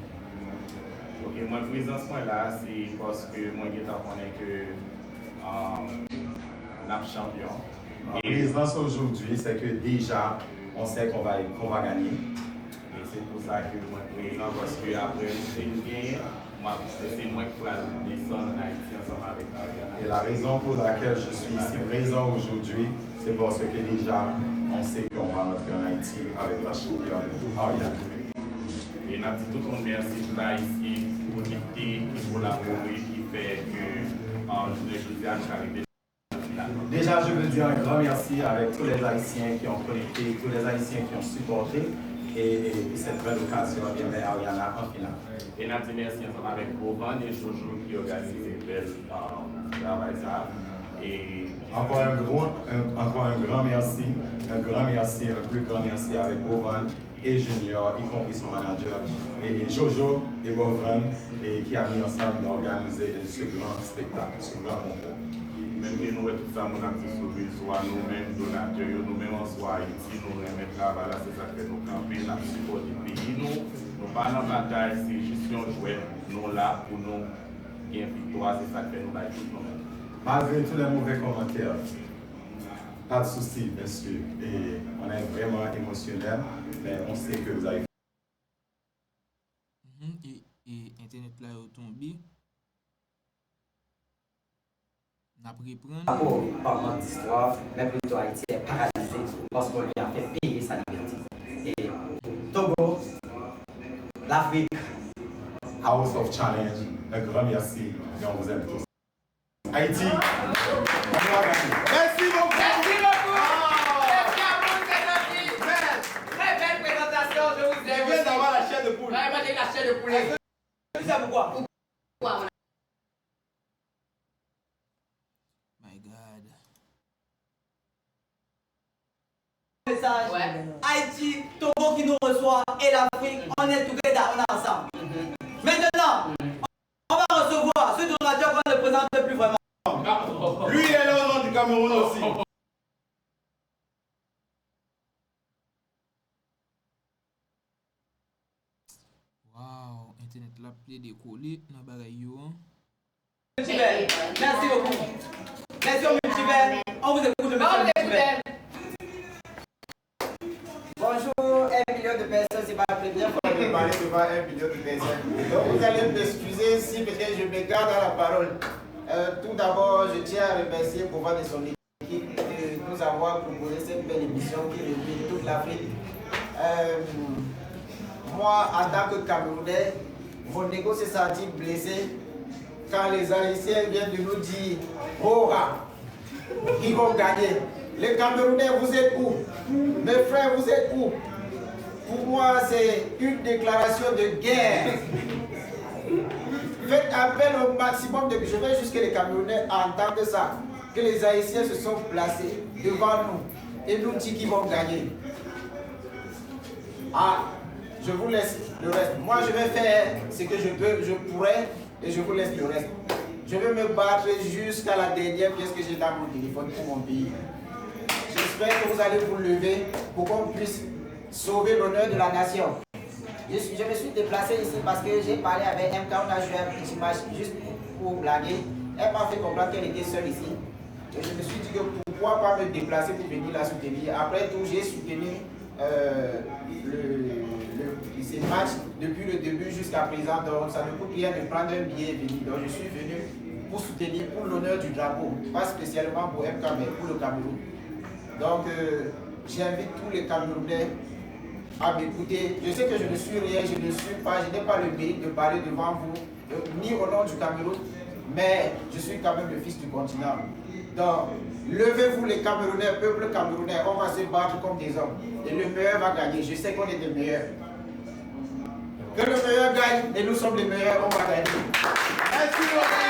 ok, moi, présence là, c'est parce que moi, je connais que la champion. La présence aujourd'hui, c'est que déjà, on sait qu'on va gagner. Et c'est pour ça que moi, présent, parce que après, c'est une guerre. C'est moi qui vais descendre en Haïti ensemble avec Ariana. Et la raison pour laquelle je suis ici présent aujourd'hui, c'est parce que déjà, on sait qu'on va rentrer en Haïti avec la championne Ariana. Et nous dit tout le monde merci pour l'Haïti, pour l'été, pour la qui fait que je dis à Charité. Déjà, je veux dire un grand merci avec tous les Haïtiens qui ont connecté, tous les Haïtiens qui ont supporté. Et cette belle occasion, bien vers Ariana en finale. Et nous disons merci ensemble avec Boban et Jojo qui organisent ce bel travail. Et encore un grand merci, un plus grand merci avec Boban et Junior, y compris son manager, et Jojo et Boban, qui a mis ensemble d'organiser ce grand spectacle, ce grand concours. Même que nous, tout ça, nous avons dit soit nous-mêmes donateurs, nous-mêmes en soi Haïti, nous remettons travail là, c'est ça que nous campons, nous supportons le pays. Nous pas dans la bataille, c'est juste un jouet, nous là pour nous gagner victoire, c'est ça que nous là. Malgré tous les mauvais commentaires, Pas de souci, bien sûr. Et on est vraiment émotionnel, mais on sait que vous avez. Et Internet là est tombé. On a pris prendre. Pour parlement d'histoire, même plutôt Haïti est paralysé parce qu'on lui a fait payer sa liberté. Et Togo, l'Afrique. House of Challenge, un grand merci et on vous aime tous. Haïti, on va gagner. Merci beaucoup. Merci beaucoup. Merci à vous, c'est gentil. Très belle présentation, je vous aime. Je viens d'avoir la chair de poule. Ouais, moi j'ai la chair de poulet. Tu sais pourquoi? My God. Message. Haïti, Togo qui nous reçoit et l'Afrique, on est together, on est ensemble. Maintenant, on va recevoir ce donateur qu'on ne présente plus vraiment. Lui, il est là au nom du Cameroun aussi. Wow, Internet là play décollé dans bagay yo. Multivers, merci beaucoup. Merci au Multivers, on vous écoute le monsieur Multivers. Bonjour, 1 million de personnes, c'est pas la première fois que je parle devant 1 million de personnes. Donc vous allez m'excuser si peut-être je m'égare dans la parole. Tout d'abord, je tiens à remercier Bovan et son équipe de nous avoir proposé cette belle émission qui réunit toute l'Afrique. Moi, en tant que Camerounais, mon ego s'est senti blessé quand les Haïtiens viennent de nous dire « Hora !» ils vont gagner. Les Camerounais, vous êtes où? Mes frères, vous êtes où? Pour moi, c'est une déclaration de guerre. Faites appel au maximum de... Je veux juste que les Camerounais entendent ça. Que les Haïtiens se sont placés devant nous et nous disent qu'ils vont gagner. Ah, je vous laisse le reste. Moi, je vais faire ce que je peux, je pourrais, et je vous laisse le reste. Je vais me battre jusqu'à la dernière pièce que j'ai dans mon téléphone pour mon pays. J'espère que vous allez vous lever pour qu'on puisse sauver l'honneur de la nation. Je me suis déplacé ici parce que j'ai parlé avec MK, on a joué un petit match juste pour blaguer. Elle m'a fait comprendre qu'elle était seule ici. Et je me suis dit que pourquoi pas me déplacer pour venir la soutenir. Après tout, j'ai soutenu ces matchs depuis le début jusqu'à présent. Donc ça ne coûte rien de prendre un billet et venir. Donc je suis venu pour soutenir pour l'honneur du drapeau. Pas spécialement pour MK, mais pour le Cameroun. Donc j'invite tous les Camerounais à m'écouter. Je sais que je ne suis rien, je n'ai pas le mérite de parler devant vous, ni au nom du Cameroun, mais je suis quand même le fils du continent. Donc, levez-vous les Camerounais, peuple camerounais, on va se battre comme des hommes. Et le meilleur va gagner, je sais qu'on est des meilleurs. Que le meilleur gagne, et nous sommes les meilleurs, on va gagner. Merci beaucoup.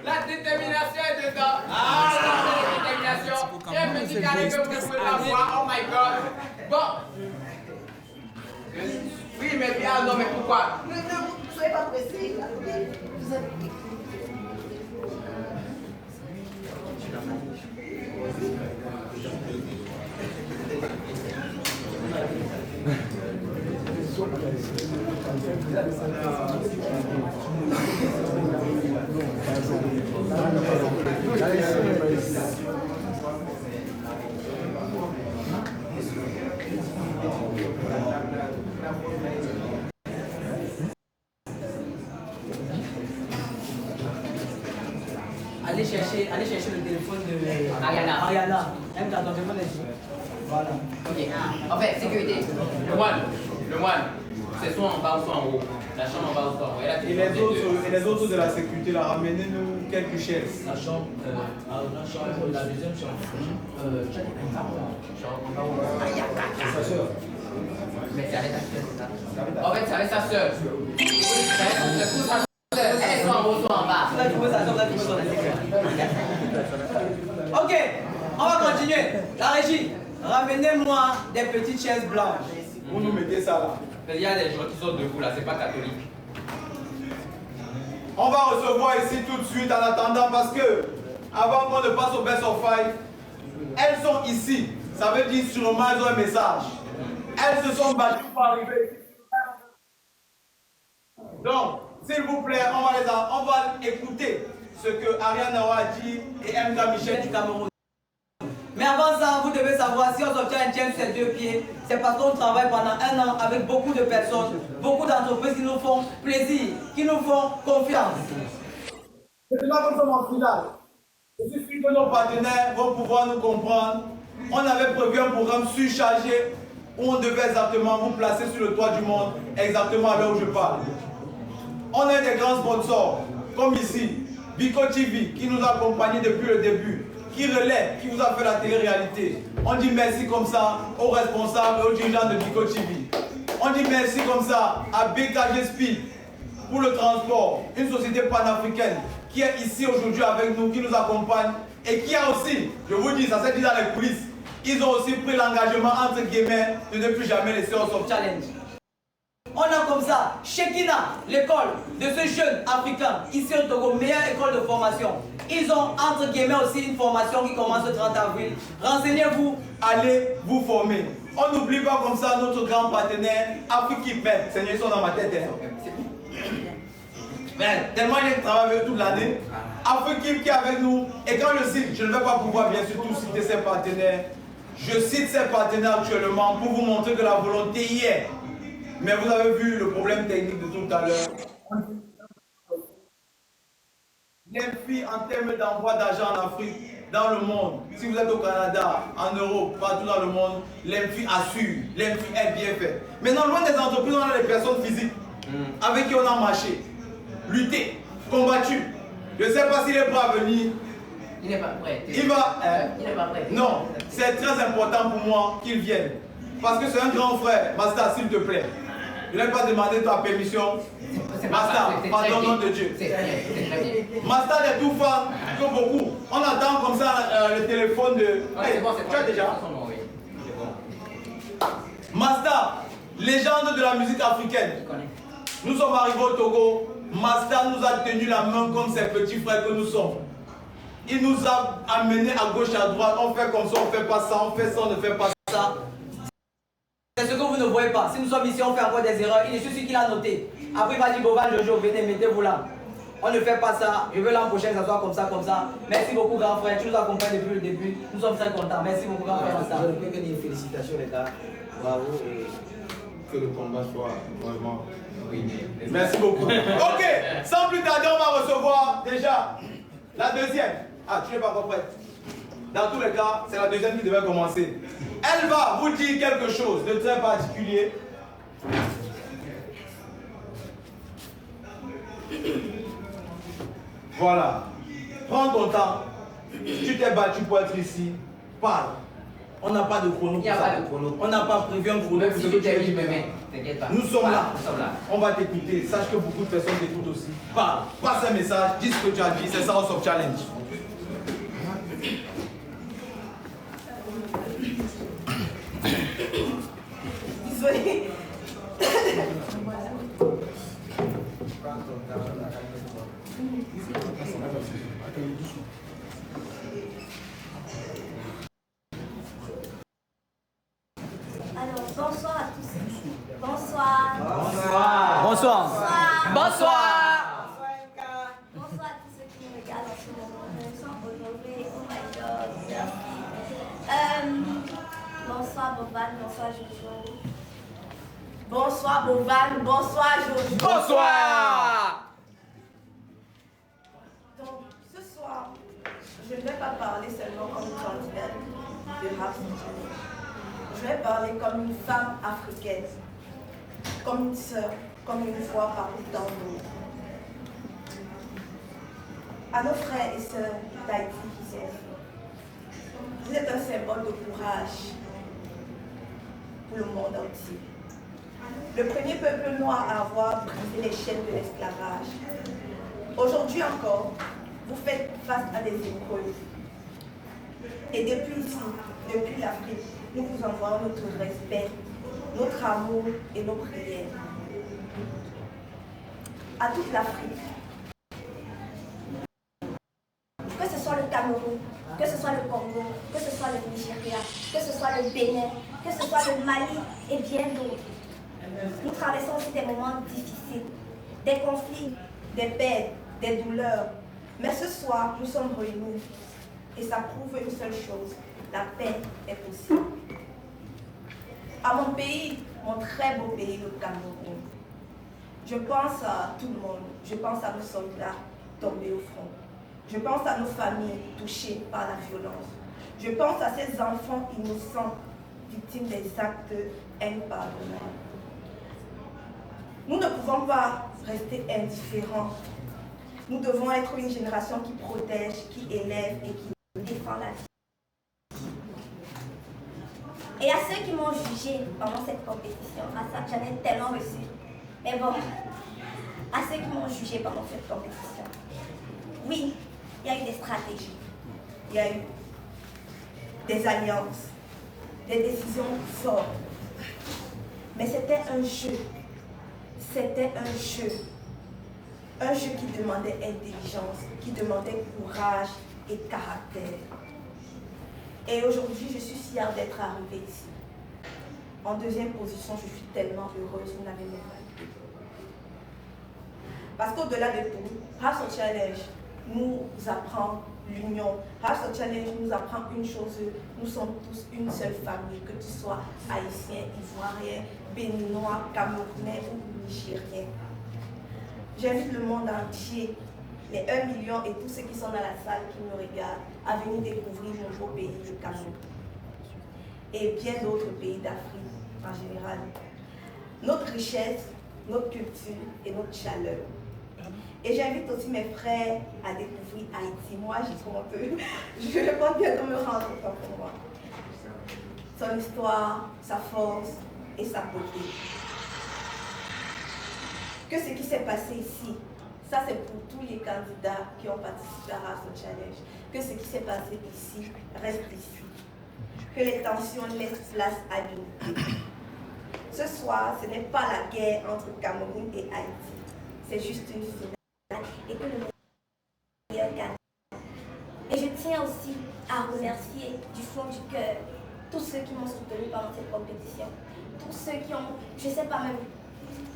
La détermination est dedans. La détermination. Il y a un petit carré que vous pouvez pas voir. Oh my God. Bon. Oui, mais bien, non, mais pourquoi? Ne soyez pas pressés. Vous avez... Allez chercher le téléphone de Ariana. Elle t'a donné mon ici. Voilà. Ok. En fait, sécurité. Le moine. C'est soit en bas ou soit en haut. La chambre en bas ou soit en haut. Et les autres de la sécurité, là, ramenez-nous quelques chaises. La chambre, la deuxième chambre. Sa soeur. Mais c'est avec ta soeur. En fait, c'est avec sa soeur. Elle est soit en haut, soit en bas. Ok, on va continuer. La régie, ramenez-moi des petites chaises blanches. Vous nous mettez ça là. Il y a des gens qui sont debout là, c'est pas catholique. On va recevoir ici tout de suite en attendant parce que, avant qu'on ne passe au Best of Five, elles sont ici. Ça veut dire sûrement elles ont un message. Elles se sont battues pour arriver ici. Donc, s'il vous plaît, on va écouter ce que Ariane Nawa a dit et MK Michel du Cameroun. Mais avant ça, vous devez savoir, si on s'obtient un tient ces 2 pieds, c'est parce qu'on travaille pendant 1 an avec beaucoup de personnes, beaucoup d'entreprises qui nous font plaisir, qui nous font confiance. C'est là que nous sommes en finale. Je suis sûr que nos partenaires vont pouvoir nous comprendre. On avait prévu un programme surchargé où on devait exactement vous placer sur le toit du monde, exactement à l'heure où je parle. On a des grands sponsors, comme ici, Biko TV, qui nous a accompagnés depuis le début, qui relaie, qui vous a fait la télé-réalité. On dit merci comme ça aux responsables et aux dirigeants de Biko TV. On dit merci comme ça à BKG Speed pour le transport, une société panafricaine qui est ici aujourd'hui avec nous, qui nous accompagne et qui a aussi, je vous dis, ça s'est dit dans les coulisses, ils ont aussi pris l'engagement, entre guillemets, de ne plus jamais laisser au soft challenge. On a comme ça Shekina, l'école de ce jeune africain, ici au Togo, meilleure école de formation. Ils ont entre guillemets aussi une formation qui commence le 30 avril. Renseignez-vous, allez vous former. On n'oublie pas comme ça notre grand partenaire, Afrique même. Seigneur, ils sont dans ma tête. Mais tellement j'ai travaillé avec toute l'année. Afrique qui est avec nous. Et quand je cite, je ne vais pas pouvoir bien sûr tout citer ses partenaires. Je cite ses partenaires actuellement pour vous montrer que la volonté y est. Mais vous avez vu le problème technique de tout à l'heure. L'EMFI en termes d'envoi d'argent en Afrique, dans le monde, si vous êtes au Canada, en Europe, partout dans le monde, l'EMFI assure, l'EMFI est bien fait. Maintenant, loin des entreprises, on a les personnes physiques avec qui on a marché, lutté, combattu. Je ne sais pas s'il est prêt à venir. Il n'est pas prêt. Il va. Il n'est pas prêt. Non, c'est très important pour moi qu'il vienne. Parce que c'est un grand frère. Master, s'il te plaît. Je n'ai pas demandé ta permission. Master, pardon, nom de Dieu. Master est tout fan que beaucoup. On attend comme ça le téléphone de. Hey, tu as déjà. Master, légende de la musique africaine. Nous sommes arrivés au Togo. Master nous a tenu la main comme ses petits frères que nous sommes. Il nous a amenés à gauche, à droite. On fait comme ça, on ne fait pas ça, on fait ça, on ne fait pas ça. C'est ce que vous ne voyez pas. Si nous sommes ici, on fait encore des erreurs. Il est celui qui l'a noté. Après, il va dire Bovan, Jojo, venez, mettez-vous là. On ne fait pas ça. Je veux l'an prochain que ça soit comme ça, comme ça. Merci beaucoup, grand frère. Tu nous accompagnes depuis le début. Nous sommes très contents. Merci beaucoup, grand frère. Je ne peux que dire félicitations, les gars. Bravo et que le combat soit vraiment. Oui. Merci beaucoup. Ok, sans plus tarder, on va recevoir déjà la deuxième. Ah, tu n'es pas encore prête. Dans tous les cas, c'est la deuxième qui devait commencer. Elle va vous dire quelque chose de très particulier. Voilà. Prends ton temps. Tu t'es battu pour être ici. Parle. On n'a pas de chrono. Il n'y a pas de chrono. On n'a pas prévu un chrono. Si tu t'es dit, t'inquiète pas. Nous sommes là. Nous sommes là. On va t'écouter. Sache que beaucoup de personnes t'écoutent aussi. Parle. Passe un message. Dis ce que tu as dit. C'est ça, on sort challenge. Désolée. Alors, bonsoir à tous. Bonsoir. Bonsoir. Bonsoir. Bonsoir. Bonsoir à tous ceux qui nous regardent en ce moment. Nous sommes aujourd'hui. Oh my God. Bonsoir Bovan, bonsoir Jojo. Bonsoir Bovan, bonsoir Jojo. Bonsoir. Donc, ce soir, je ne vais pas parler seulement comme une candidate de rap. Je vais parler comme une femme africaine, comme une sœur, comme une voix parmi tant d'autres. À nos frères et sœurs d'Haïti qui s'aiment, vous êtes un symbole de courage pour le monde entier. Le premier peuple noir à avoir brisé les chaînes de l'esclavage. Aujourd'hui encore, vous faites face à des épreuves. Et depuis ici, depuis l'Afrique, nous vous envoyons notre respect, notre amour et nos prières. À toute l'Afrique, que ce soit le Cameroun, que ce soit le Congo, que ce soit le Nigeria, que ce soit le Bénin, que ce soit le Mali et bien d'autres. Nous traversons aussi des moments difficiles, des conflits, des pertes, des douleurs, Mais ce soir, nous sommes réunis et ça prouve une seule chose, la paix est possible. À mon pays, mon très beau pays, le Cameroun, je pense à tout le monde, je pense à nos soldats tombés au front, je pense à nos familles touchées par la violence, je pense à ces enfants innocents victimes des actes impardonnables. Nous ne pouvons pas rester indifférents. Nous devons être une génération qui protège, qui élève et qui défend la vie. Et à ceux qui m'ont jugé pendant cette compétition, j'en ai tellement reçu. Mais bon, à ceux qui m'ont jugé pendant cette compétition, oui, il y a eu des stratégies, il y a eu des alliances, des décisions fortes. Mais c'était un jeu. C'était un jeu. Un jeu qui demandait intelligence, qui demandait courage et caractère. Et aujourd'hui, je suis fière d'être arrivée ici. En deuxième position, je suis tellement heureuse, vous n'avez même pas idée. Parce qu'au-delà de tout, House of Challenge nous apprend l'union. House of Challenge nous apprend une chose, nous sommes tous une seule famille, que tu sois haïtien, ivoirien, béninois, camerounais ou nigérien. J'invite le monde entier, les 1 million et tous ceux qui sont dans la salle qui me regardent, à venir découvrir mon beau pays, le Cameroun. Et bien d'autres pays d'Afrique en général. Notre richesse, notre culture et notre chaleur. Et j'invite aussi mes frères à découvrir Haïti. Moi, j'y compte. Je compte bientôt me rendre autant pour moi. Son histoire, sa force et sa beauté. Que ce qui s'est passé ici, ça c'est pour tous les candidats qui ont participé à House of Challenge. Que ce qui s'est passé ici reste ici. Que les tensions laissent place à l'unité. Ce soir, ce n'est pas la guerre entre Cameroun et Haïti. C'est juste une finale. Et que le meilleur gagne. Et je tiens aussi à remercier du fond du cœur tous ceux qui m'ont soutenu pendant cette compétition. Tous ceux qui ont, je ne sais pas même,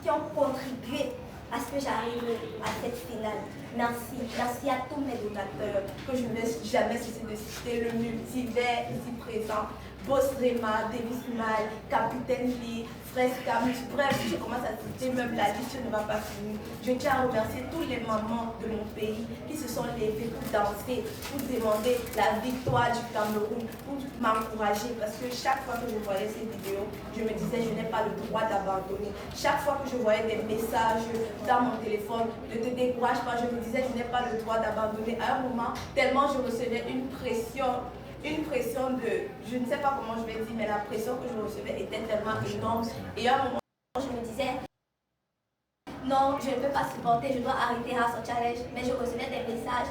qui ont contribué à ce que j'arrive à cette finale. Merci. Merci à tous mes donateurs que je ne vais jamais cesser de citer, le multivers ici présent, Boss Rema, Davis Mal, Capitaine Lee, Fresca, bref, si je commence à citer même la liste ne va pas finir. Je tiens à remercier tous les mamans de mon pays qui se sont levées pour danser, pour demander la victoire du Cameroun, pour m'encourager parce que chaque fois que je voyais ces vidéos, je me disais je n'ai pas le droit d'abandonner. Chaque fois que je voyais des messages dans mon téléphone, ne te décourage pas, je me disais je n'ai pas le droit d'abandonner. À un moment, tellement je recevais une pression de, je ne sais pas comment je vais dire, mais la pression que je recevais était tellement énorme. Et à un moment, je me disais, non, je ne peux pas supporter, je dois arrêter House of Challenge. Mais je recevais des messages.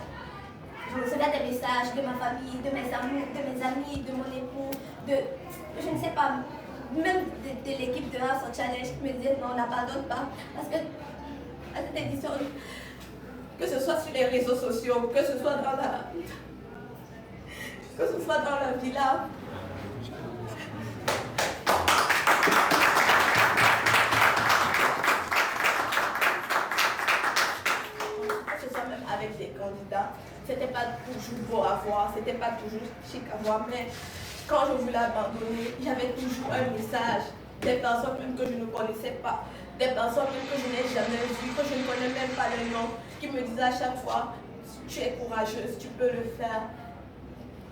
Je recevais des messages de ma famille, de mes amis, de mon époux, je ne sais pas, même de l'équipe de House of Challenge qui me disait non, n'abandonne pas. Parce que à cette édition, que ce soit sur les réseaux sociaux, que ce soit dans la villa. Que ce soit même avec des candidats, c'était pas toujours beau à voir, c'était pas toujours chic à voir, mais quand je voulais abandonner, il y avait toujours un message. Des personnes même que je ne connaissais pas, des personnes même que je n'ai jamais vues, que je ne connais même pas le nom, qui me disaient à chaque fois, tu es courageuse, tu peux le faire.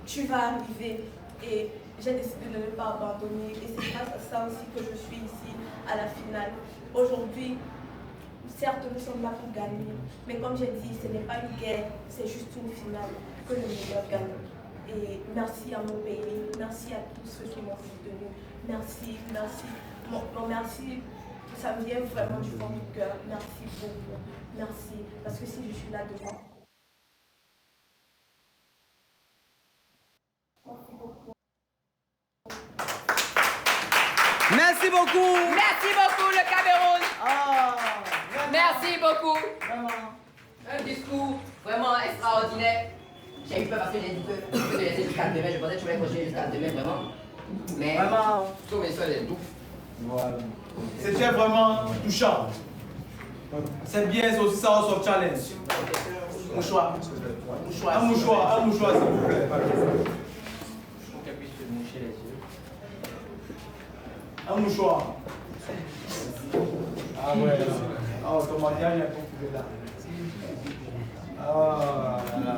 Tu vas arriver. Et j'ai décidé de ne pas abandonner. Et c'est grâce à ça aussi que je suis ici à la finale. Aujourd'hui, certes, nous sommes là pour gagner. Mais comme j'ai dit, ce n'est pas une guerre, c'est juste une finale. Que le meilleur gagne. Et merci à mon pays, merci à tous ceux qui m'ont soutenu. Merci, merci. Mon merci, ça me vient vraiment du fond du cœur. Merci beaucoup. Merci. Parce que si je suis là devant, merci beaucoup. Merci beaucoup, le Cameroun. Merci beaucoup. Vraiment. Un discours vraiment extraordinaire. J'ai eu peur parce que j'ai dit que je laisser jusqu'à demain. Je pensais que je voulais continuer jusqu'à demain, vraiment. Mais vraiment, tout mes soeurs, les doux. C'était vraiment touchant. C'est bien, c'est aussi ça, House of Challenge. Mouchoir. Un mouchoir, s'il vous plaît. Pour qu'elle puisse se moucher les yeux. Un mouchoir. Ah ouais. Oh, ton mariage est un peu plus là. Ah là.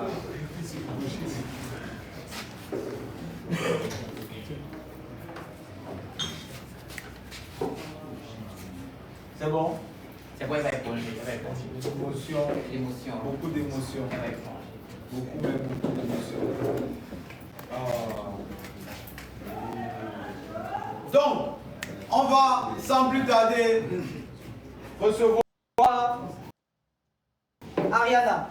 C'est bon? C'est quoi, il va éponger, il va éponger. L'émotion. Beaucoup d'émotions. Beaucoup, même beaucoup d'émotions. Donc, on va sans plus tarder recevoir Ariana.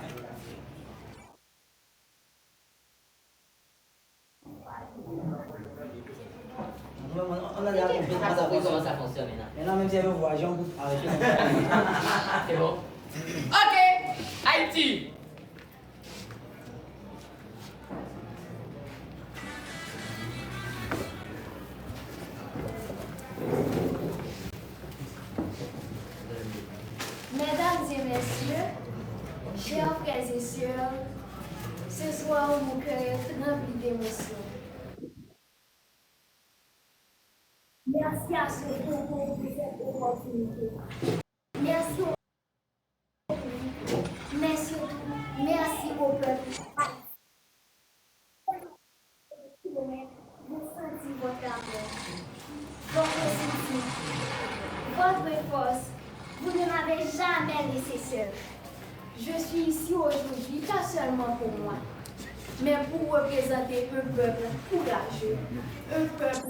On a déjà compris comment ça fonctionne maintenant. Maintenant, même si elle veut voyager, on peut arrêter. C'est bon? Ok! Haïti! Mesdames et messieurs, chers frères et sœurs, ce soir mon cœur est rempli d'émotions. Merci à ce concours pour cette opportunité. Merci au public, mais surtout, merci au peuple. Vous sentez votre amour, votre soutien, votre force. Vous ne m'avez jamais laissé seul. Je suis ici aujourd'hui, pas seulement pour moi, mais pour représenter un peuple courageux, un peuple.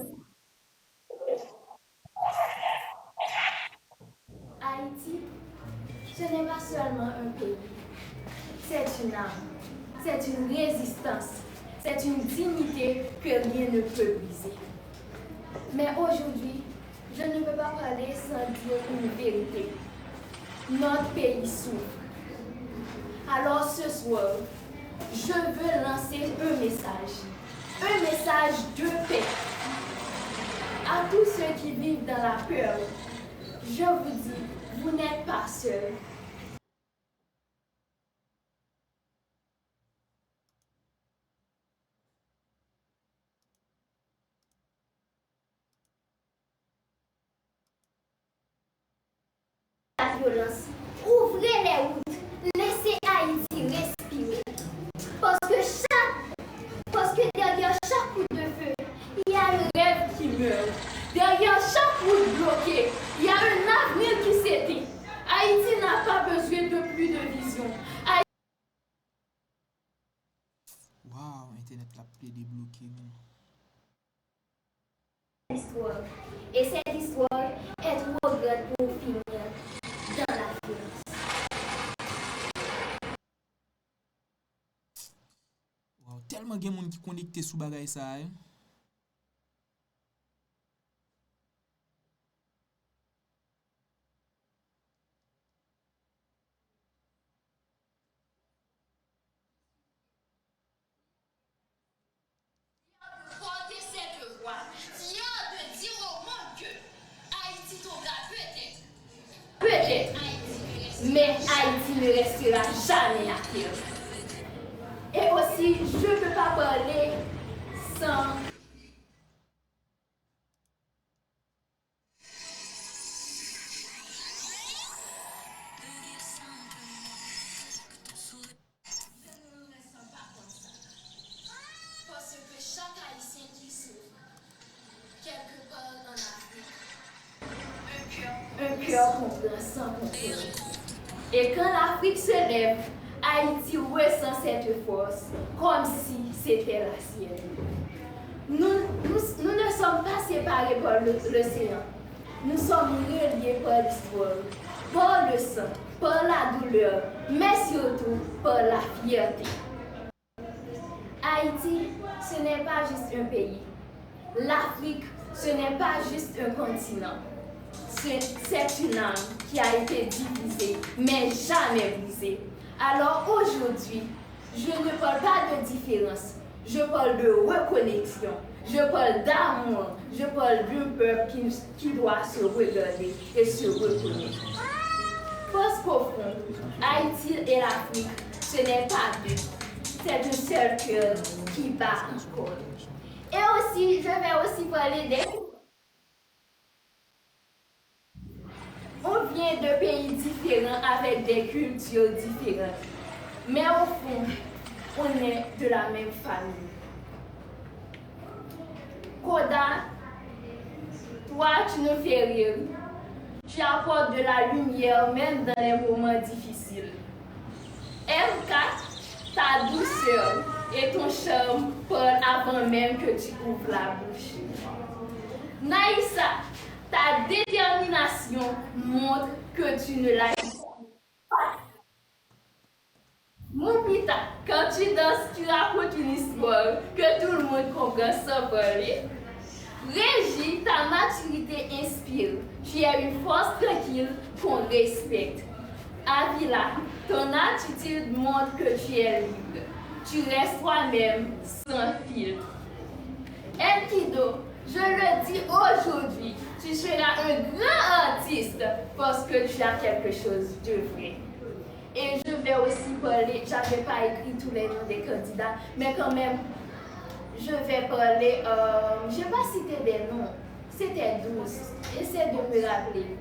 Haïti, ce n'est pas seulement un pays, c'est une âme, c'est une résistance, c'est une dignité que rien ne peut briser. Mais aujourd'hui, je ne peux pas parler sans dire une vérité. Notre pays souffre. Alors ce soir, je veux lancer un message de paix. À tous ceux qui vivent dans la peur, je vous dis, vous n'êtes pas seuls. La violence, ouvrez les routes, laissez Haïti respirer. Parce que derrière chaque coup de feu, il y a un rêve qui meurt. Derrière chaque route bloquée, il y a un avenir qui s'éteint. Haïti n'a pas besoin de plus de vision. Waouh, Internet l'a play débloqué. Histoire. Et cette histoire est trop grande pour finir dans la violence. Wow, tellement de gens qui connecté sous bagay ça. Hein? Peut-être, mais Haïti ne restera jamais à terre. Et aussi, je ne peux pas parler sans... Parce que chaque Haïtien qui souffre, quelque part en Afrique, un cœur comprend sans comprendre. Et quand l'Afrique se lève, Haïti ressent cette force comme si c'était la sienne. Nous ne sommes pas séparés par l'océan. Nous sommes reliés par l'histoire, par le sang, par la douleur, mais surtout par la fierté. Haïti, ce n'est pas juste un pays. L'Afrique, ce n'est pas juste un continent. C'est une âme qui a été divisée, mais jamais brisée. Alors aujourd'hui, je ne parle pas de différence, je parle de reconnexion, je parle d'amour, je parle d'un peuple qui doit se regarder et se reconnaître. Parce qu'au fond, Haïti et l'Afrique ce n'est pas deux, c'est un seul cœur qui bat encore. Et aussi, je vais aussi parler des... On vient de pays différents avec des cultures différentes. Mais au fond, on est de la même famille. Koda, toi, tu nous fais rire. Tu apportes de la lumière même dans les moments difficiles. MK, ta douceur et ton charme parlent avant même que tu ouvres la bouche. Naïssa, ta détermination montre que tu ne l'as pas. Moupita, quand tu danses, tu racontes une histoire que tout le monde comprend sans parler. Régie, ta maturité inspire. Tu es une force tranquille qu'on respecte. Avila, ton attitude montre que tu es libre. Tu restes toi-même sans filtre. Enkido, je le dis aujourd'hui, tu seras un grand artiste parce que tu as quelque chose de vrai. Et je vais aussi parler, je n'avais pas écrit tous les noms des candidats, mais quand même, je vais parler, je ne vais pas citer des noms, c'était 12. Essaie de me rappeler.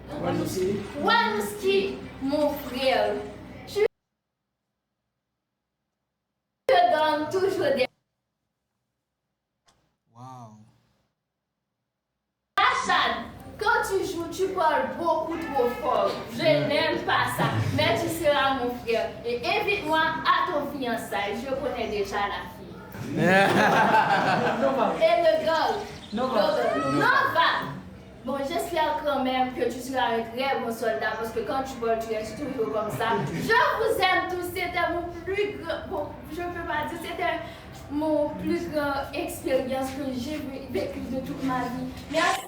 Wanouski, mon frère, je te donne toujours des... Wow. Rachad, quand tu joues, tu parles beaucoup trop fort. Je n'aime pas ça, mais tu seras mon frère. Et invite-moi à ton fiançailles, je connais déjà la fille. Et le gars, Nova. Bon, j'espère quand même que tu seras un très bon soldat parce que quand tu parles, tu es toujours comme ça. Je vous aime tous, c'était mon plus grand, bon, je ne peux pas dire, c'était mon plus grand expérience que j'ai vécue de toute ma vie. Merci.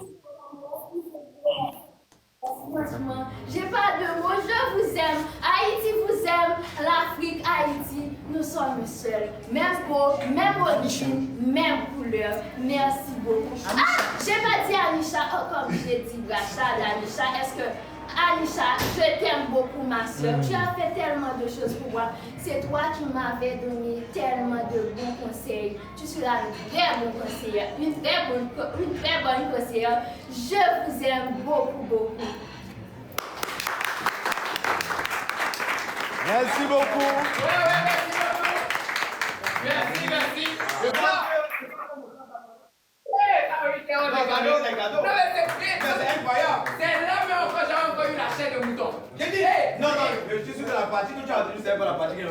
Franchement, j'ai pas de mots, je vous aime. Haïti vous aime, l'Afrique, Haïti, nous sommes seuls. Même peau, même origine, même couleur. Merci beaucoup. Ah, j'ai pas dit Anisha, oh, comme j'ai dit Rachad, Anisha, est-ce que Anisha, je t'aime beaucoup ma soeur. Tu as fait tellement de choses pour moi. C'est toi qui m'avais donné tellement de bons conseils. Tu seras une très bonne conseillère, une très bonne conseillère. Je vous aime beaucoup, beaucoup. Merci beaucoup. Merci. C'est incroyable. C'est là même quand j'ai encore eu la chair de mouton. J'ai dit, non, je suis sur la partie que tu as entendue, c'est pas la partie que